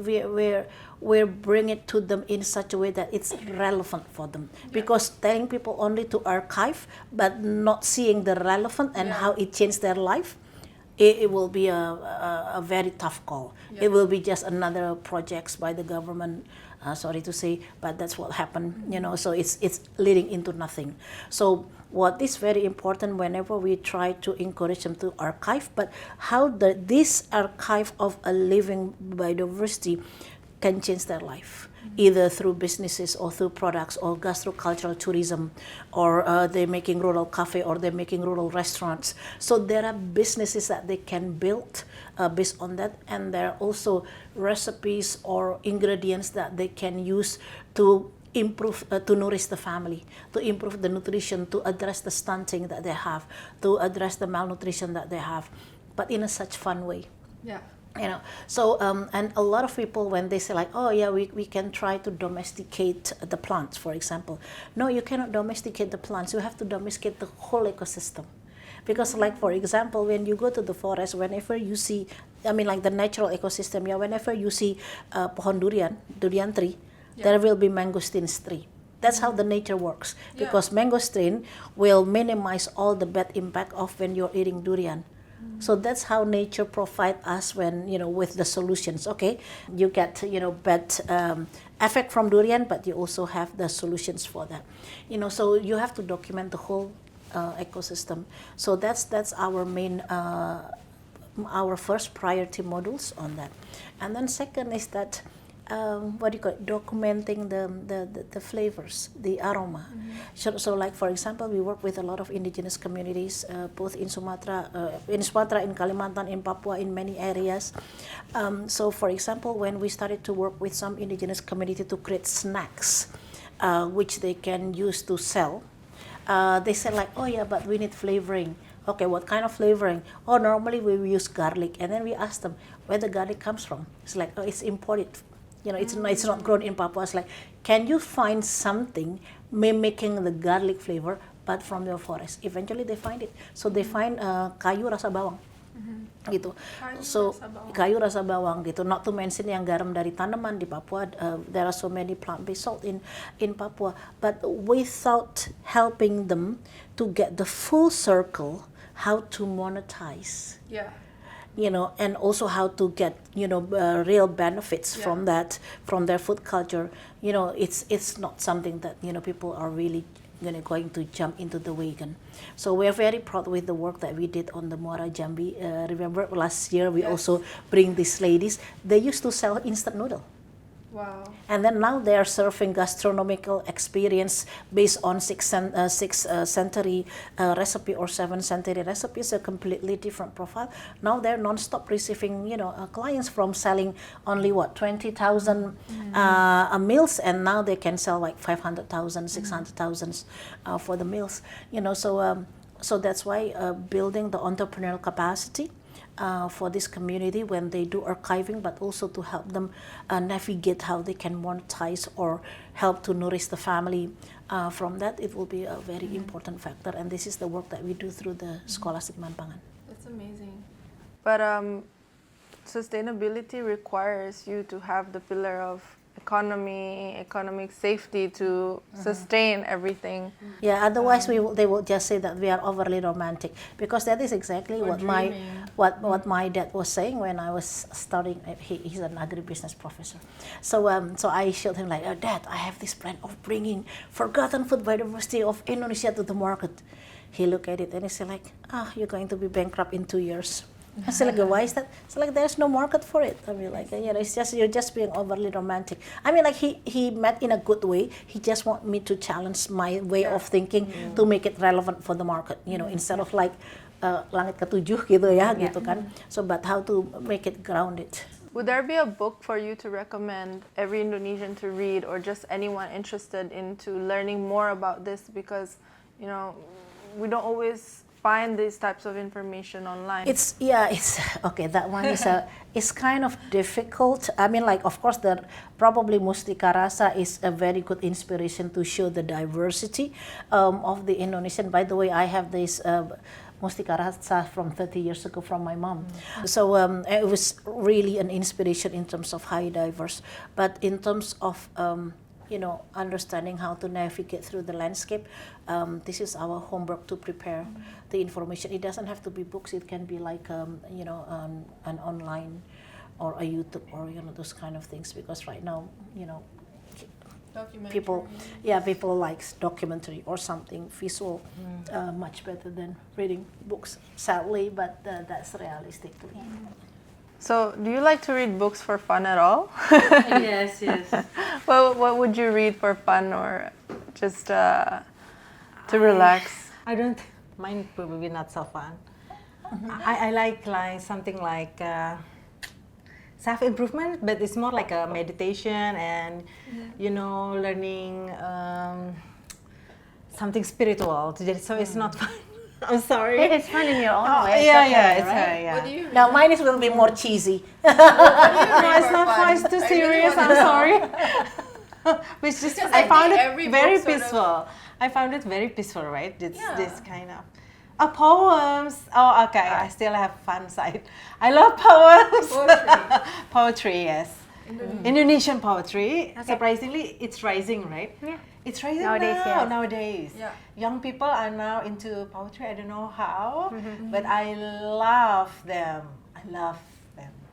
we're bring it to them in such a way that it's relevant for them. Because telling people only to archive but not seeing the relevant and how it changed their life, it will be a very tough call. It will be just another projects by the government, sorry to say, but that's what happened. So it's leading into nothing. So what is very important whenever we try to encourage them to archive, but how this archive of a living biodiversity can change their life, either through businesses or through products or gastrocultural tourism, or they're making rural cafe, or they're making rural restaurants. So there are businesses that they can build based on that, and there are also recipes or ingredients that they can use to improve, to nourish the family, to improve the nutrition, to address the stunting that they have, to address the malnutrition that they have, but in a such fun way. Yeah. So and a lot of people, when they say like, oh yeah, we can try to domesticate the plants, for example. No, you cannot domesticate the plants. You have to domesticate the whole ecosystem. Because like, for example, when you go to the forest, whenever you see, like the natural ecosystem, whenever you see pohon durian tree, there will be mangosteen tree. That's how the nature works. Because mangosteen will minimize all the bad impact of when you're eating durian. So that's how nature provide us when, with the solutions. Okay, you get, bad effect from durian, but you also have the solutions for that. So you have to document the whole ecosystem. So that's our main, our first priority modules on that. And then second is that, documenting the flavors, the aroma. So like, for example, we work with a lot of indigenous communities, both in Sumatra, in Kalimantan, in Papua, in many areas. So for example, when we started to work with some indigenous community to create snacks, which they can use to sell, they said like, oh yeah, but we need flavoring. Okay, what kind of flavoring? Oh, normally we use garlic. And then we asked them where the garlic comes from. It's like, oh, it's imported. It's not grown in Papua. It's like, can you find something mimicking the garlic flavor, but from your forest? Eventually they find it. So they find kayu rasa bawang. Gitu. Kayu rasa bawang gitu. Not to mention yang garam dari tanaman di Papua. There are so many plant-based salt in Papua. But without helping them to get the full circle, how to monetize. Yeah. And also how to get, real benefits from that, from their food culture. It's not something that, people are really going to jump into the wagon. So we're very proud with the work that we did on the Muara Jambi. Remember last year we also bring these ladies. They used to sell instant noodle. Wow. And then now they are serving gastronomical experience based on 6th century recipe or 7th century recipe. It's a completely different profile. Now they're non-stop receiving, clients from selling only 20,000 meals, and now they can sell like 500,000, 600,000 for the meals. So that's why building the entrepreneurial capacity for this community when they do archiving, but also to help them navigate how they can monetize or help to nourish the family. From that, it will be a very important factor, and this is the work that we do through the Scholastic Manpangan. That's amazing. But sustainability requires you to have the pillar of economic safety to sustain everything. Yeah, otherwise they will just say that we are overly romantic, because that is exactly what my dad was saying when I was studying. He's an agribusiness professor. So I showed him like, oh, Dad, I have this plan of bringing forgotten food biodiversity of Indonesia to the market. He looked at it and he said like, you're going to be bankrupt in 2 years. I said, like, why is that? It's like there's no market for it. I mean, like, it's just you're just being overly romantic. I mean, like he meant in a good way. He just want me to challenge my way of thinking to make it relevant for the market. Instead of like langit ketujuh gitu ya, gitu kan. So, but how to make it grounded. Would there be a book for you to recommend every Indonesian to read, or just anyone interested into learning more about this? Because, we don't always find these types of information online. It's okay. That one is it's kind of difficult. I mean, like, of course, probably Mustika Rasa is a very good inspiration to show the diversity of the Indonesian. By the way, I have this Mustika Rasa from 30 years ago from my mom. So it was really an inspiration in terms of how diverse. But in terms of understanding how to navigate through the landscape, this is our homework to prepare the information. It doesn't have to be books. It can be like an online or a YouTube or those kind of things. Because right now, people like documentary or something visual much better than reading books. Sadly, but that's realistically. So, do you like to read books for fun at all? Yes. Well, what would you read for fun, or just to relax? I don't. Mine probably not so fun. I like something like self-improvement, but it's more like a meditation and learning something spiritual. So it's not fun. I'm sorry. It's fun in your own way. What do you read? Now mine will be more cheesy. No, it's not fun. It's too serious. I'm sorry. Which just I found it very peaceful. I found it very peaceful, right? This kind of poems. Oh, okay. I still have fun side. I love poems. Poetry, yes. Indonesian poetry. Okay. Surprisingly, it's rising, right? Yeah. It's rising nowadays. Yeah. Young people are now into poetry. I don't know how, but I love them.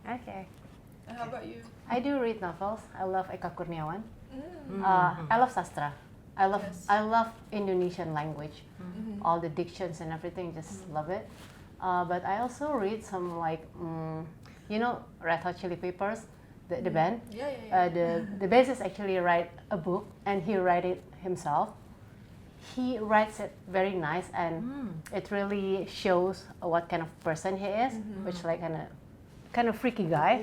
Okay. How about you? I do read novels. I love Eka Kurniawan. I love sastra. I love Indonesian language. All the dictions and everything, just love it. But I also read some like, Red Hot Chili Peppers, the band. The bassist actually write a book, and he write it himself. He writes it very nice, and it really shows what kind of person he is, which like kind of freaky guy.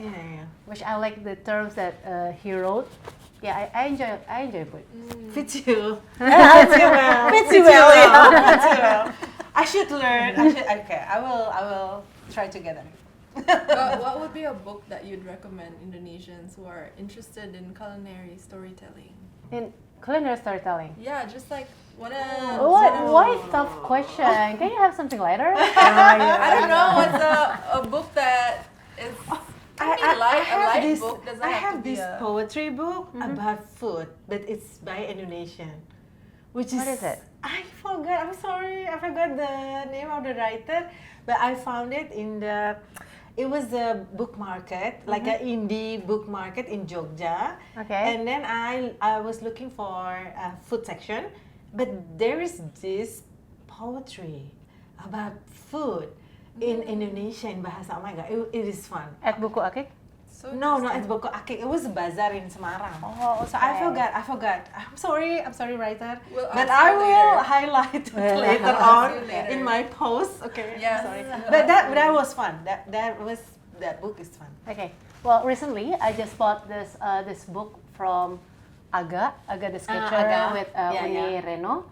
Which I like the terms that he wrote. Yeah, I enjoy it. Fits you. Fits you well. I should learn. Okay, I will try to get it. What would be a book that you'd recommend Indonesians who are interested in culinary storytelling? In culinary storytelling? Yeah, just like Why tough question? Can you have something lighter? I don't know. What's a book that is I have this poetry book about food, but it's by Indonesian. What is it? I forgot. I'm sorry. I forgot the name of the writer, but I found it it was a book market, like an indie book market in Jogja. Okay. And then I was looking for a food section, but there is this poetry about food in Indonesian bahasa. Oh my god, it is fun. At Buku Akik? So No, not at Buku Akik. It was a bazaar in Semarang. Oh, So I forgot. I'm sorry, writer. We'll But ask I you will later. highlight it later Ask on you later. in my post. Okay. Yes. Sorry. But that was fun. That book is fun. Okay. Well, recently I just bought this book from Aga the sketcher Aga. with Uni Reno.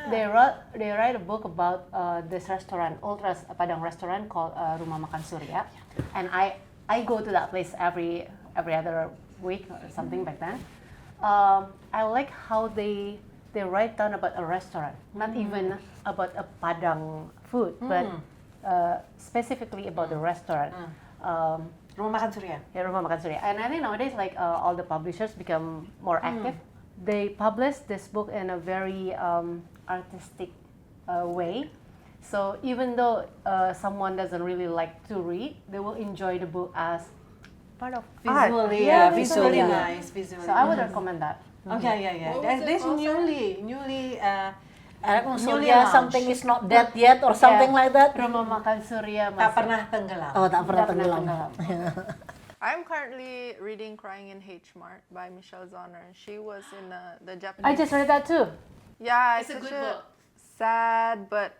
They write a book about this restaurant, old Padang restaurant called Rumah Makan Surya, and I go to that place every other week or something back then. I like how they write down about a restaurant, not even about a Padang food, but specifically about the restaurant. Rumah Makan Surya. Yeah, Rumah Makan Surya. And I think nowadays, like all the publishers become more active. They publish this book in a very artistic way. So even though someone doesn't really like to read, they will enjoy the book as part of art. Visually nice. Visually. So I would recommend that. Okay, yeah. What was it There's called, newly I don't know, Newly Surya, launched. something is not dead yet or something like that. Rumah makan Surya Tak masih. pernah tenggelam. Oh, tak pernah Tak pernah tenggelam. I'm currently reading Crying in H Mart by Michelle Zauner. She was in the Japanese. I just read that too. Yeah, It's a such good book. sad, but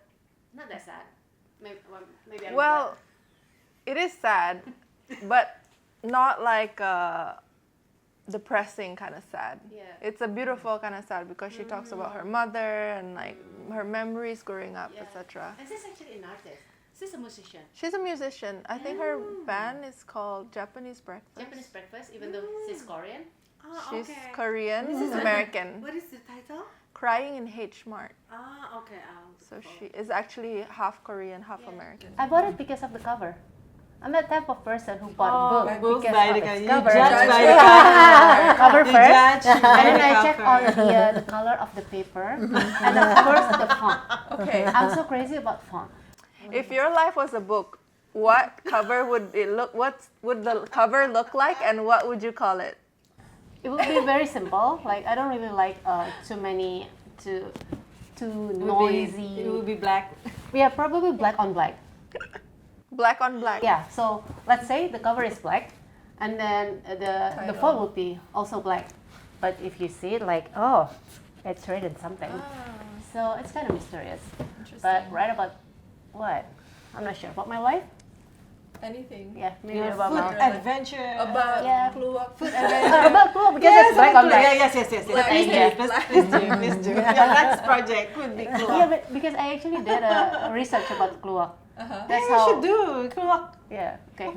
Not that sad. Maybe I'm well, it is sad, but not like depressing kind of sad. Yeah. It's a beautiful kind of sad because she talks about her mother and like her memories growing up, etc. And she's actually an artist. She's a musician. She's a musician. I think her band is called Japanese Breakfast. Japanese breakfast, even though she's Korean. She's Korean, American. What is the title? Crying in H Mart. Okay. So she is actually half Korean, half American. I bought it because of the cover. I'm that type of person who bought books Books because by of the its cover. You cover. judge by the cover. Cover You first, judge and by then the I check on cover. the color of the paper, and of course the font. Okay. I'm so crazy about font. If your life was a book, what cover would it look? What would the cover look like, and what would you call it? It would be very simple. Like I don't really like too noisy. It would be black. Yeah, probably black on black. Black on black. Yeah. So let's say the cover is black, and then the font would be also black. But if you see it like, oh, it's written something. So it's kind of mysterious. But write about what? I'm not sure. About my life? Anything. Yeah, maybe Your about food my adventure. About Yeah. food about clue because it's black on black. Yes. Please Yeah. do. Your next project would be Yeah, Kluwak. but because I actually did a research about kluwak. That's Maybe we how. should do Kluwak. Yeah. Okay.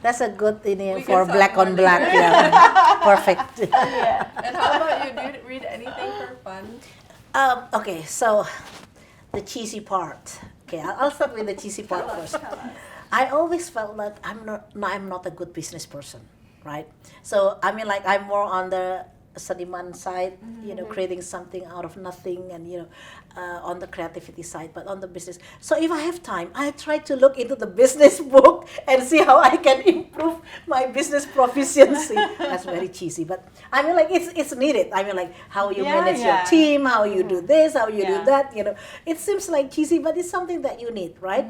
That's a good thing We for can talk black more on black. Yeah, perfect. Yeah. And how about you? Do you read anything for fun? Okay, so the cheesy part. Okay, I'll start with the cheesy part first. I always felt like I'm not a good business person, right? So I mean, like I'm more on the seniman side, creating something out of nothing, and on the creativity side, but on the business. So if I have time, I try to look into the business book and see how I can improve my business proficiency. That's very cheesy, but I mean, like it's needed. I mean, like how you manage your team, how you do this, how you do that. It seems like cheesy, but it's something that you need, right?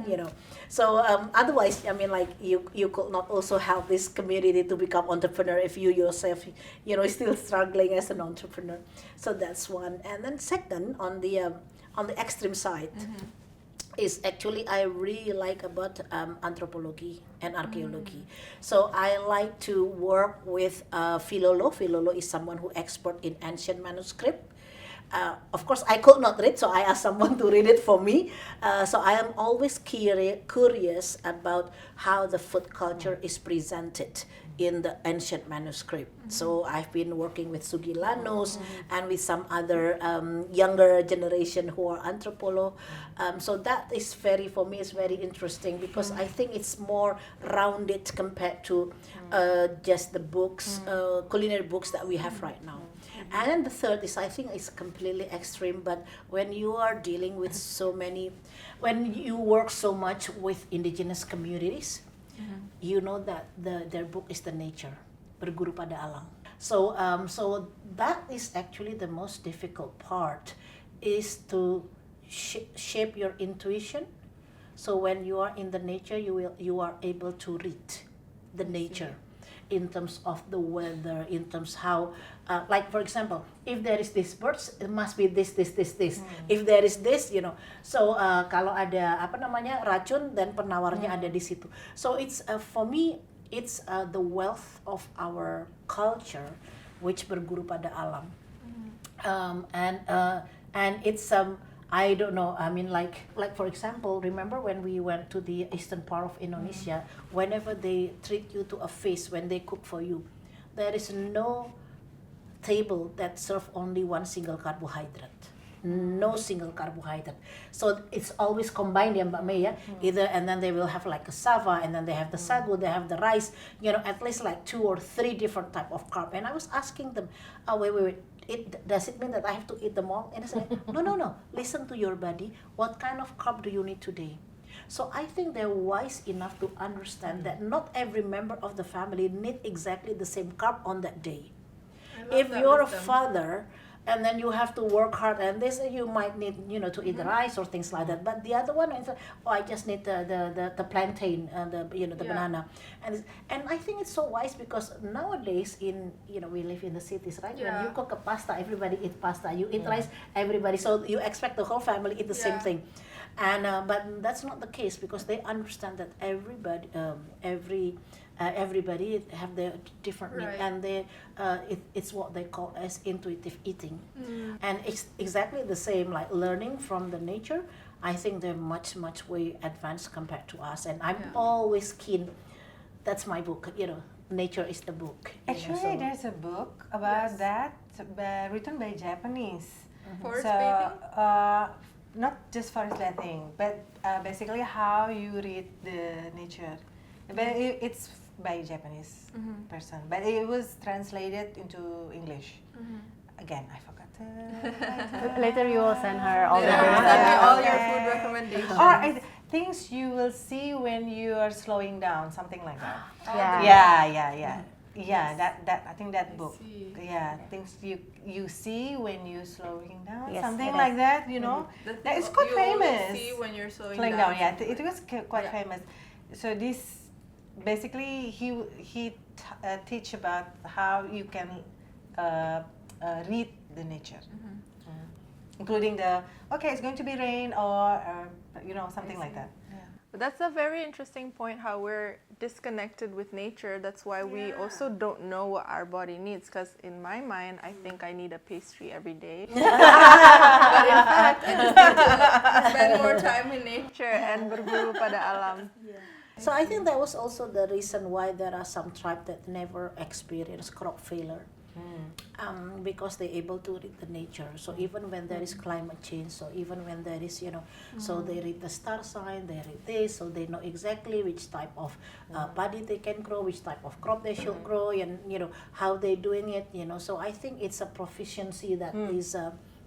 So otherwise, I mean, like you could not also help this community to become entrepreneur if you yourself, still struggling as an entrepreneur. So that's one. And then second, on the extreme side, is actually I really like about anthropology and archaeology. So I like to work with Filolo. Filolo is someone who expert in ancient manuscript. Of course, I could not read, so I asked someone to read it for me. So I am always curious about how the food culture is presented in the ancient manuscript. So I've been working with Sugilanos and with some other younger generation who are anthropolo. So that is for me is very interesting because I think it's more rounded compared to just the books, culinary books that we have right now. And then the third is, I think it's completely extreme, but when you are dealing with when you work so much with indigenous communities, you know that their book is the nature, berguru pada alam. So that is actually the most difficult part, is to shape your intuition. So when you are in the nature, you are able to read the nature in terms of the weather, in terms how, like for example, if there is this birds, it must be this. If there is this, so kalau ada racun, dan penawarnya ada di situ. So it's for me, it's the wealth of our culture, which berguru pada alam, and it's I don't know. I mean, like for example, remember when we went to the eastern part of Indonesia? Whenever they treat you to a feast, when they cook for you, there is no table that serve only one single carbohydrate. No single carbohydrate. So it's always combined, ya Mbak Mei, ya. Either, and then they will have like cassava, and then they have the sagu, they have the rice. At least like 2 or 3 different type of carb. And I was asking them, wait. Does it mean that I have to eat them all? And I said, no. Listen to your body. What kind of carb do you need today? So I think they're wise enough to understand that not every member of the family need exactly the same carb on that day. If you're a father, and then you have to work hard, and this you might need to eat rice or things like that. But the other one is I just need the plantain and the banana, and I think it's so wise because nowadays we live in the cities, right? When you cook a pasta, everybody eat pasta. You eat rice, everybody. So you expect the whole family eat the same thing, and but that's not the case because they understand that everybody have their different need, and it's what they call as intuitive eating, and it's exactly the same like learning from the nature. I think they're much way advanced compared to us, and I'm always keen. That's my book, nature is the book. Actually, there's a book about that written by Japanese. Forest bathing? Not just forest bathing, but basically how you read the nature. But it's by Japanese person, but it was translated into English. Again, I forgot to Later you will send her all the Send me all your food recommendations. or things you will see when you are slowing down, something like that. Yeah, that I think that book. see. Yeah, things you see when you slowing down, Yes, something it like is. that. That is quite you always famous. see when you're slowing Slowing down. down, yeah, it was quite Yeah. famous. So this basically he teach about how you can read the nature, including it's going to be rain or something like that. But that's a very interesting point, how we're disconnected with nature. That's why we also don't know what our body needs. Because in my mind, I think I need a pastry every day. But in fact, I just need to spend more time in nature and berburu pada alam. So I think that was also the reason why there are some tribes that never experience crop failure. Because they're able to read the nature. So even when there is climate change, so even when there is, so they read the star sign, they read this, so they know exactly which type of paddy they can grow, which type of crop they should grow, and how they're doing it. So I think it's a proficiency that is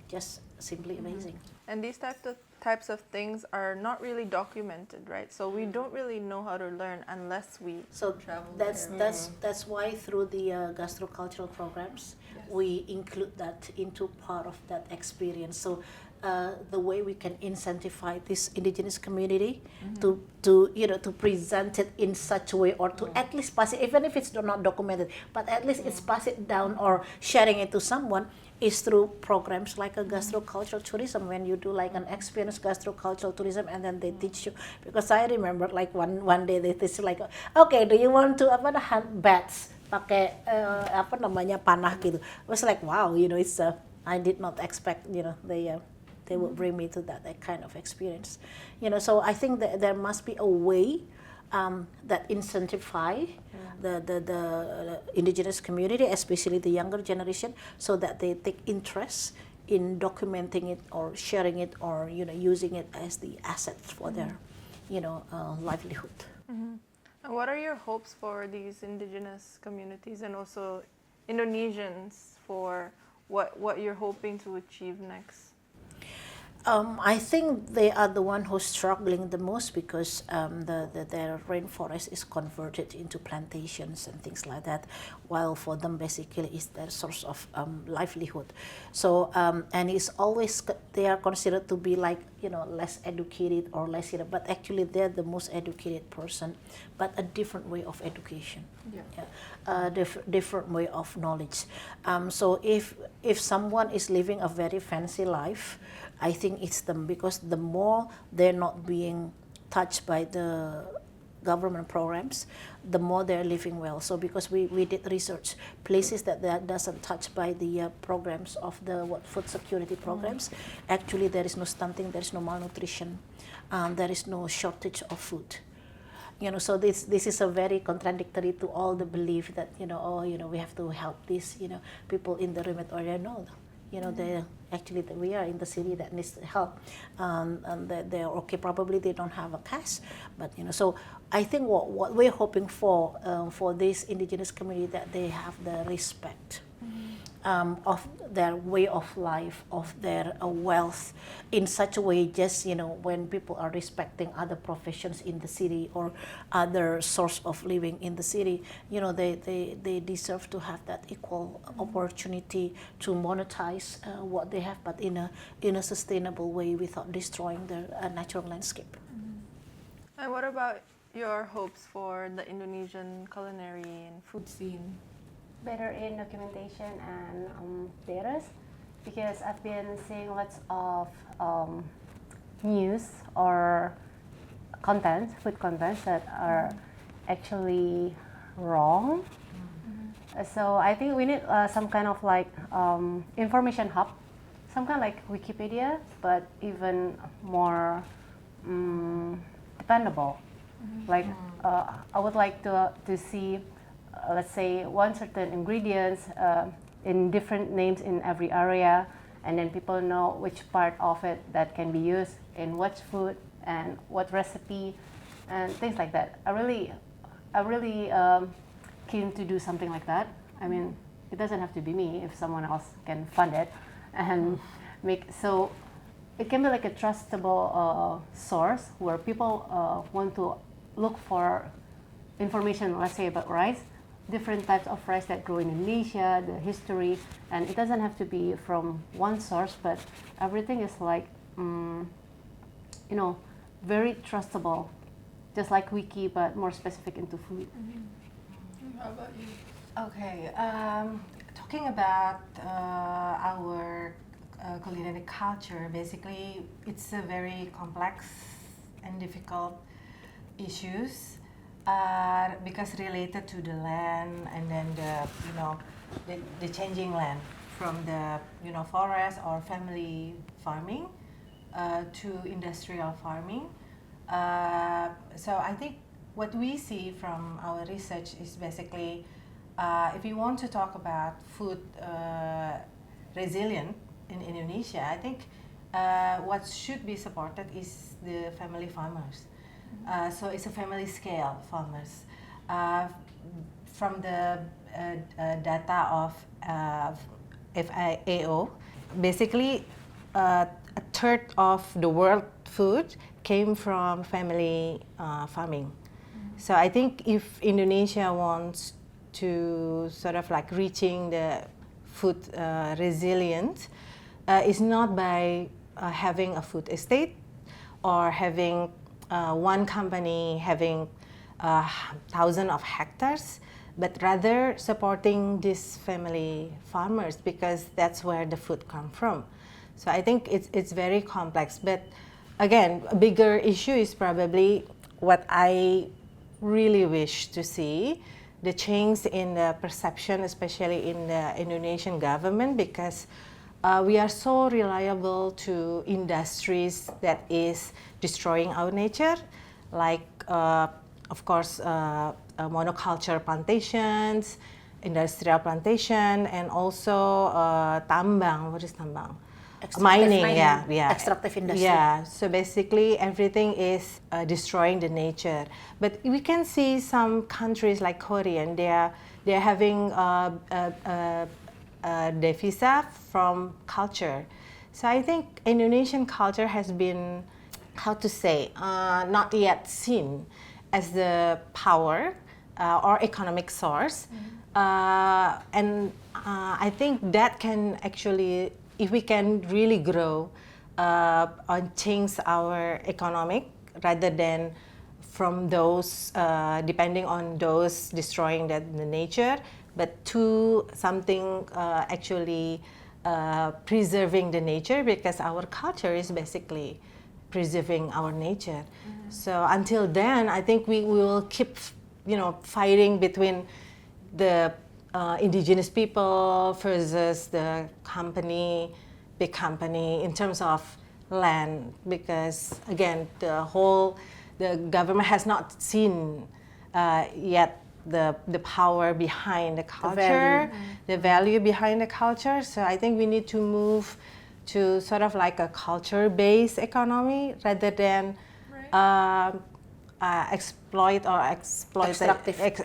just simply amazing. And these types of things are not really documented, right? So we don't really know how to learn unless we travel that's why through the gastrocultural programs we include that into part of that experience. So the way we can incentivize this indigenous community to present it in such a way, or to at least pass it, even if it's not documented, but at least it's pass it down or sharing it to someone, is through programs like a gastrocultural tourism, when you do like an experience gastrocultural tourism, and then they teach you. Because I remember like one day they teach like, okay, do you want to hunt bats pakai panah gitu. It was like, wow, it's I did not expect they would bring me to that kind of experience. So I think that there must be a way that incentivize the indigenous community, especially the younger generation, so that they take interest in documenting it or sharing it, or using it as the asset for their livelihood. And what are your hopes for these indigenous communities and also Indonesians, for what you're hoping to achieve next? I think they are the one who's struggling the most, because their rainforest is converted into plantations and things like that, while for them basically is their source of livelihood. So and it's always, they are considered to be like less educated or less, but actually they're the most educated person, but a different way of education, different way of knowledge. So if someone is living a very fancy life, I think it's them, because the more they're not being touched by the government programs, the more they're living well. So because we did research, places that doesn't touch by the programs of the food security programs, actually there is no stunting, there is no malnutrition, there is no shortage of food. So this is a very contradictory to all the belief that we have to help these people in the remote area. No, they actually we are in the city that needs help, and they're okay. Probably they don't have a cash, but so I think what we're hoping for this indigenous community, that they have the respect of their way of life, of their wealth, in such a way, just, when people are respecting other professions in the city or other source of living in the city, they deserve to have that equal opportunity to monetize what they have, but in a sustainable way without destroying their natural landscape. And what about your hopes for the Indonesian culinary and food scene? Better in documentation and data, because I've been seeing lots of news or food contents that are actually wrong. So I think we need some kind of like information hub, some kind of like Wikipedia, but even more dependable. Like I would like to see, let's say, one certain ingredients in different names in every area, and then people know which part of it that can be used in what food and what recipe and things like that. I really keen to do something like that. I mean, it doesn't have to be me if someone else can fund it and make so it can be like a trustable source where people want to look for information, let's say, about rice, different types of rice that grow in Indonesia, the history, and it doesn't have to be from one source, but everything is like, very trustable, just like Wiki, but more specific into food. How about you? Okay, talking about our culinary culture, basically it's a very complex and difficult issues because related to the land and then the changing land from the forest or family farming to industrial farming. So I think what we see from our research is basically if you want to talk about food resilient in Indonesia, I think what should be supported is the family farmers. So it's a family scale farmers. From the data of FAO, basically a third of the world food came from family farming. So I think if Indonesia wants to sort of like reaching the food resilience, it's not by having a food estate or having one company having thousands of hectares, but rather supporting these family farmers because that's where the food comes from. So I think it's very complex. But again, a bigger issue is probably what I really wish to see, the change in the perception, especially in the Indonesian government, because we are so reliable to industries that is destroying our nature, like of course monoculture plantations, industrial plantation, and also tambang. What is tambang? Mining, yeah. Extractive industry. Yeah, so basically everything is destroying the nature. But we can see some countries like Korea, they're having devisa from culture. So I think Indonesian culture has been, how to say, not yet seen as the power or economic source. And I think that can actually, if we can really grow and change our economic rather than from those depending on those destroying the nature, but to something actually preserving the nature, because our culture is basically preserving our nature. So until then, I think we will keep, fighting between the indigenous people versus the big company in terms of land, because again, the government has not seen yet the power behind the culture, the value behind the culture. So I think we need to move to sort of like a culture-based economy rather than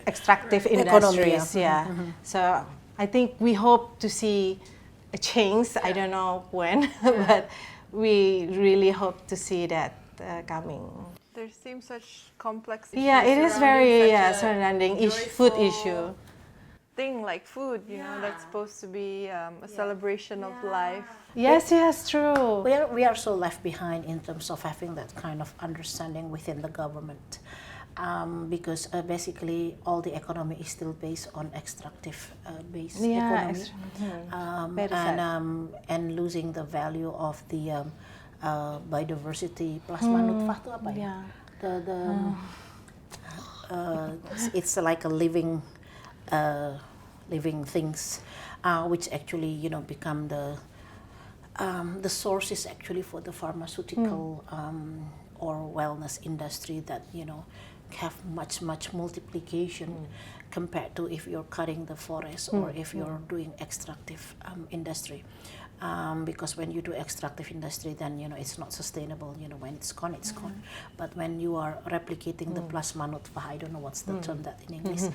extractive industries. Economy, yeah. So I think we hope to see a change. I don't know when, but we really hope to see that coming. There seems such complex issues. Yeah, it is very surrounding surrounding food issue. Thing like food, you know, that's supposed to be a celebration of life. Yes, true. We are so left behind in terms of having that kind of understanding within the government, because basically all the economy is still based on extractive based economy, and losing the value of the biodiversity. Plasma nutfah itu apa ya? It's like a living things, which actually become the sources actually for the pharmaceutical or wellness industry that have much multiplication compared to if you're cutting the forest or if you're doing extractive industry. Because when you do extractive industry, then it's not sustainable. When it's gone, it's gone. But when you are replicating the plasma nutfah, I don't know what's the term that in English.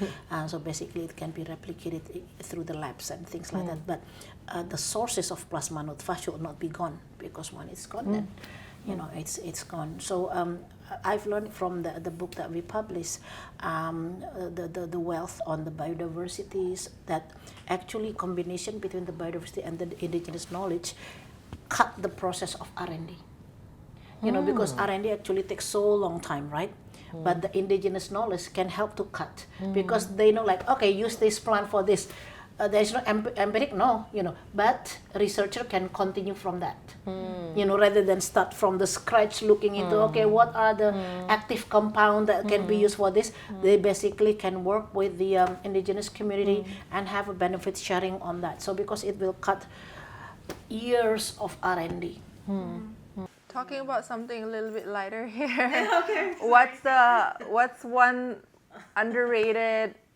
So basically, it can be replicated through the labs and things like that. But the sources of plasma nutfah should not be gone, because when it's gone, then it's gone. So I've learned from the book that we published, the wealth on the biodiversities, that actually combination between the biodiversity and the indigenous knowledge cut the process of R&D. Because R&D actually takes so long time, right? But the indigenous knowledge can help to cut, because they know, like, okay, use this plant for this. There is no empiric, but researcher can continue from that, rather than start from the scratch looking into, okay, what are the active compound that can be used for this. They basically can work with the indigenous community and have a benefit sharing on that. So because it will cut years of R&D. Talking about something a little bit lighter here. What's one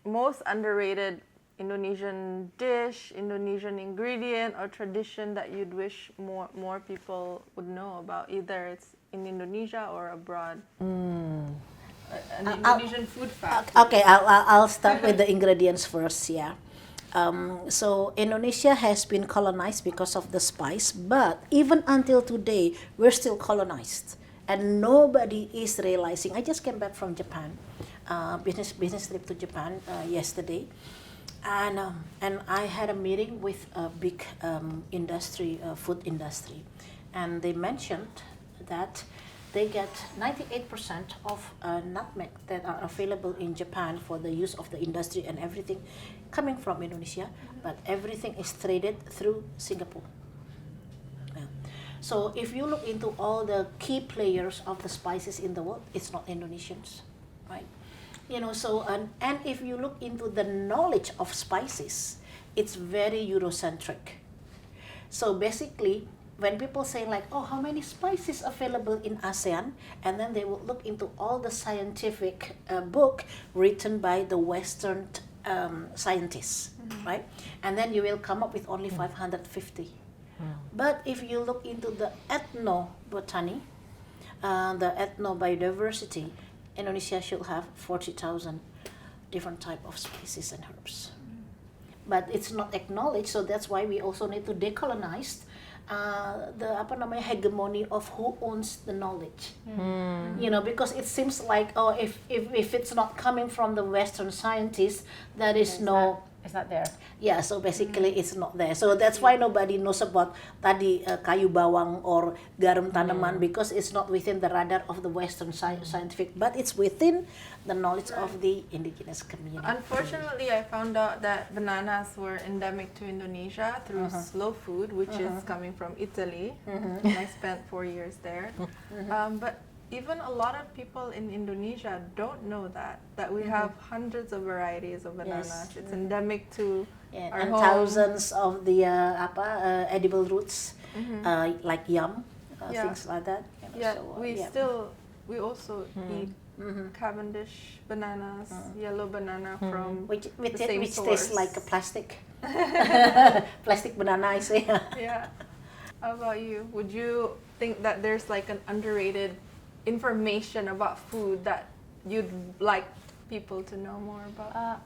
most underrated Indonesian dish, Indonesian ingredient or tradition that you'd wish more people would know about, either it's in Indonesia or abroad? An Indonesian food fact. Okay, I'll start with the ingredients first. Yeah. So Indonesia has been colonized because of the spice, but even until today, we're still colonized, and nobody is realizing. I just came back from Japan, business trip to Japan yesterday. And I had a meeting with a big food industry, and they mentioned that they get 98% of nutmeg that are available in Japan for the use of the industry and everything coming from Indonesia, but everything is traded through Singapore. Yeah. So if you look into all the key players of the spices in the world, it's not Indonesians, right? So and if you look into the knowledge of spices, it's very Eurocentric. So basically, when people say like, oh, how many spices available in ASEAN, and then they will look into all the scientific book written by the Western scientists, right? And then you will come up with only 550. But if you look into the ethnobotany, the ethnobiodiversity, Indonesia should have 40,000 different type of spices and herbs. But it's not acknowledged, so that's why we also need to decolonize the hegemony of who owns the knowledge. Because it seems like, oh, if it's not coming from the Western scientists, there is it's not there. Yeah, so basically it's not there. So that's why nobody knows about tadi kayu bawang or garam tanaman, because it's not within the radar of the Western scientific, but it's within the knowledge of the indigenous community. Unfortunately, I found out that bananas were endemic to Indonesia through slow food, which is coming from Italy. And I spent 4 years there. But even a lot of people in Indonesia don't know that we have hundreds of varieties of bananas. Yes. It's endemic to our and home. thousands of the edible roots, like yam, things like that. We also eat Cavendish bananas, yellow banana from which the same source. tastes like a plastic banana, I say. Yeah. How about you? Would you think that there's like an underrated information about food that you'd like people to know more about?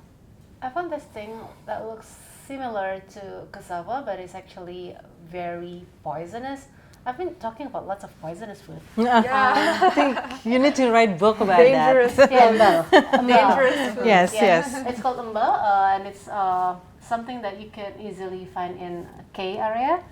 I found this thing that looks similar to cassava, but it's actually very poisonous. I've been talking about lots of poisonous food. Yeah. I think you need to write book about Dangerous that. food. Dangerous food. Yes, Yeah. yes. It's called and it's something that you can easily find in K area.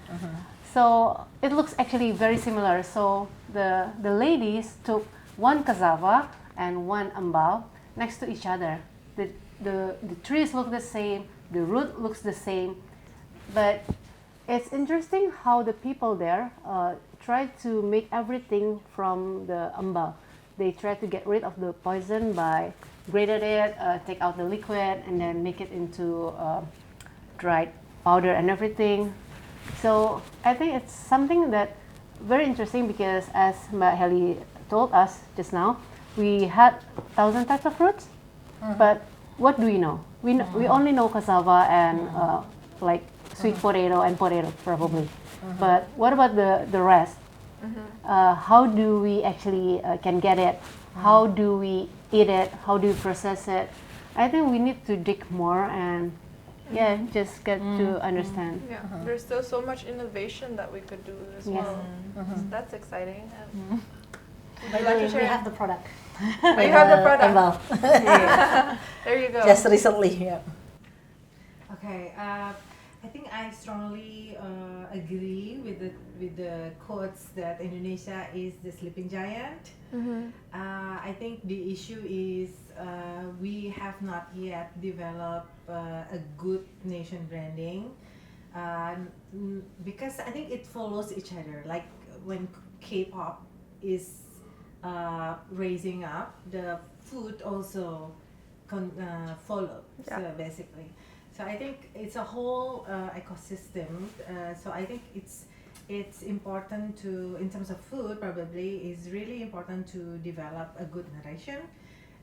So it looks actually very similar. So the ladies took one cassava and one ambal next to each other. The trees look the same, the root looks the same, but it's interesting how the people there try to make everything from the ambal. They try to get rid of the poison by grated it, take out the liquid, and then make it into dried powder and everything. So I think it's something that very interesting because as Mbak Heli told us just now, we had 1,000 types of fruits, but what do we know? We only know cassava and like sweet potato and potato probably. But what about the rest? How do we actually can get it? How do we eat it? How do we process it? I think we need to dig more and just get to understand. Yeah, there's still so much innovation that we could do as Yes. well. So that's exciting. By the way, we have the product. You have the product. Ambal. There you go. Just recently, yeah. Okay, I think I strongly agree with the quotes that Indonesia is the sleeping giant. I think the issue is we have not yet developed a good nation branding because I think it follows each other. Like when K-pop is raising up, the food also follow. Yeah. So basically, so I think it's a whole ecosystem. So I think it's important to, in terms of food, probably is really important to develop a good narration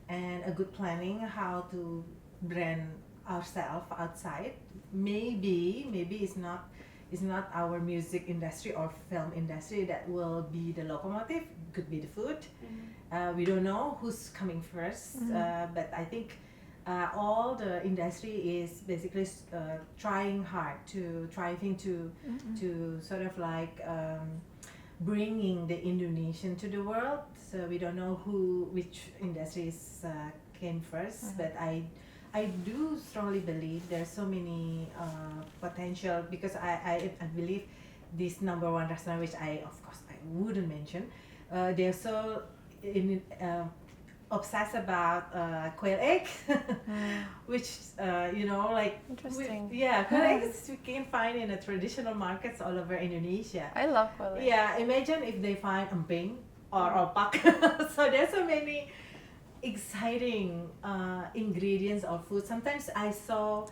and a good planning how to brand ourselves outside. Maybe it's not our music industry or film industry that will be the locomotive. Could be the food. We don't know who's coming first, but I think all the industry is basically trying hard to sort of like bringing the Indonesian to the world. So we don't know which industries came first, but I do strongly believe there's so many potential because I believe this number one restaurant, which I wouldn't mention, they're so obsessed about quail egg, which like Interesting. quail eggs we can find in the traditional markets all over Indonesia. I love quail egg. Yeah, imagine if they find emping or opak. So there's so many exciting ingredients of food. Sometimes I saw,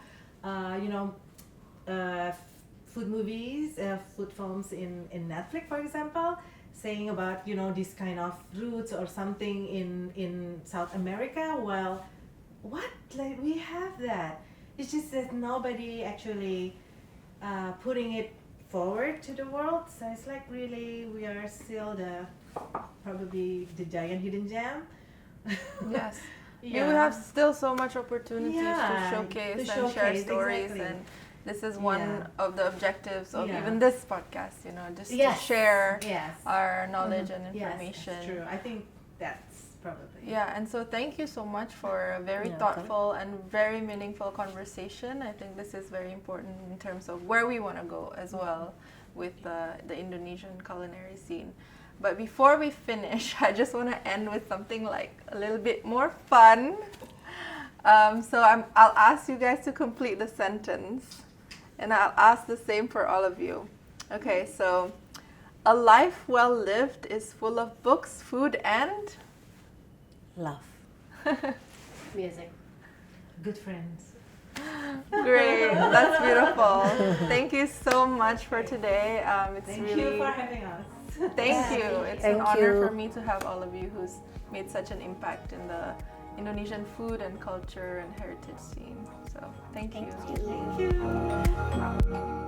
food movies, food films in Netflix, for example, saying about this kind of roots or something in South America. Well, what, like we have that. It's just that nobody actually putting it forward to the world. So it's like really we are still probably the giant hidden gem. Yes. Yeah. You have still so much opportunities Yeah, to showcase to and share showcase, stories, exactly. and this is one Yeah. of the objectives of Yeah. even this podcast, just Yes. to share Yes. our knowledge and Yes, information. that's true. I think that's probably. Yeah, and so thank you so much for a very Yeah, thoughtful and very meaningful conversation. I think this is very important in terms of where we want to go as well with the Indonesian culinary scene. But before we finish, I just want to end with something like a little bit more fun. So I'll ask you guys to complete the sentence, and I'll ask the same for all of you. Okay, so a life well lived is full of books, food, and Love. Music. Good friends. great. That's beautiful. Thank you so much for today. It's Thank really you for having us. thank you. It's an Thank honor you. for me to have all of you who's made such an impact in the Indonesian food and culture and heritage scene. So thank you. Thank you.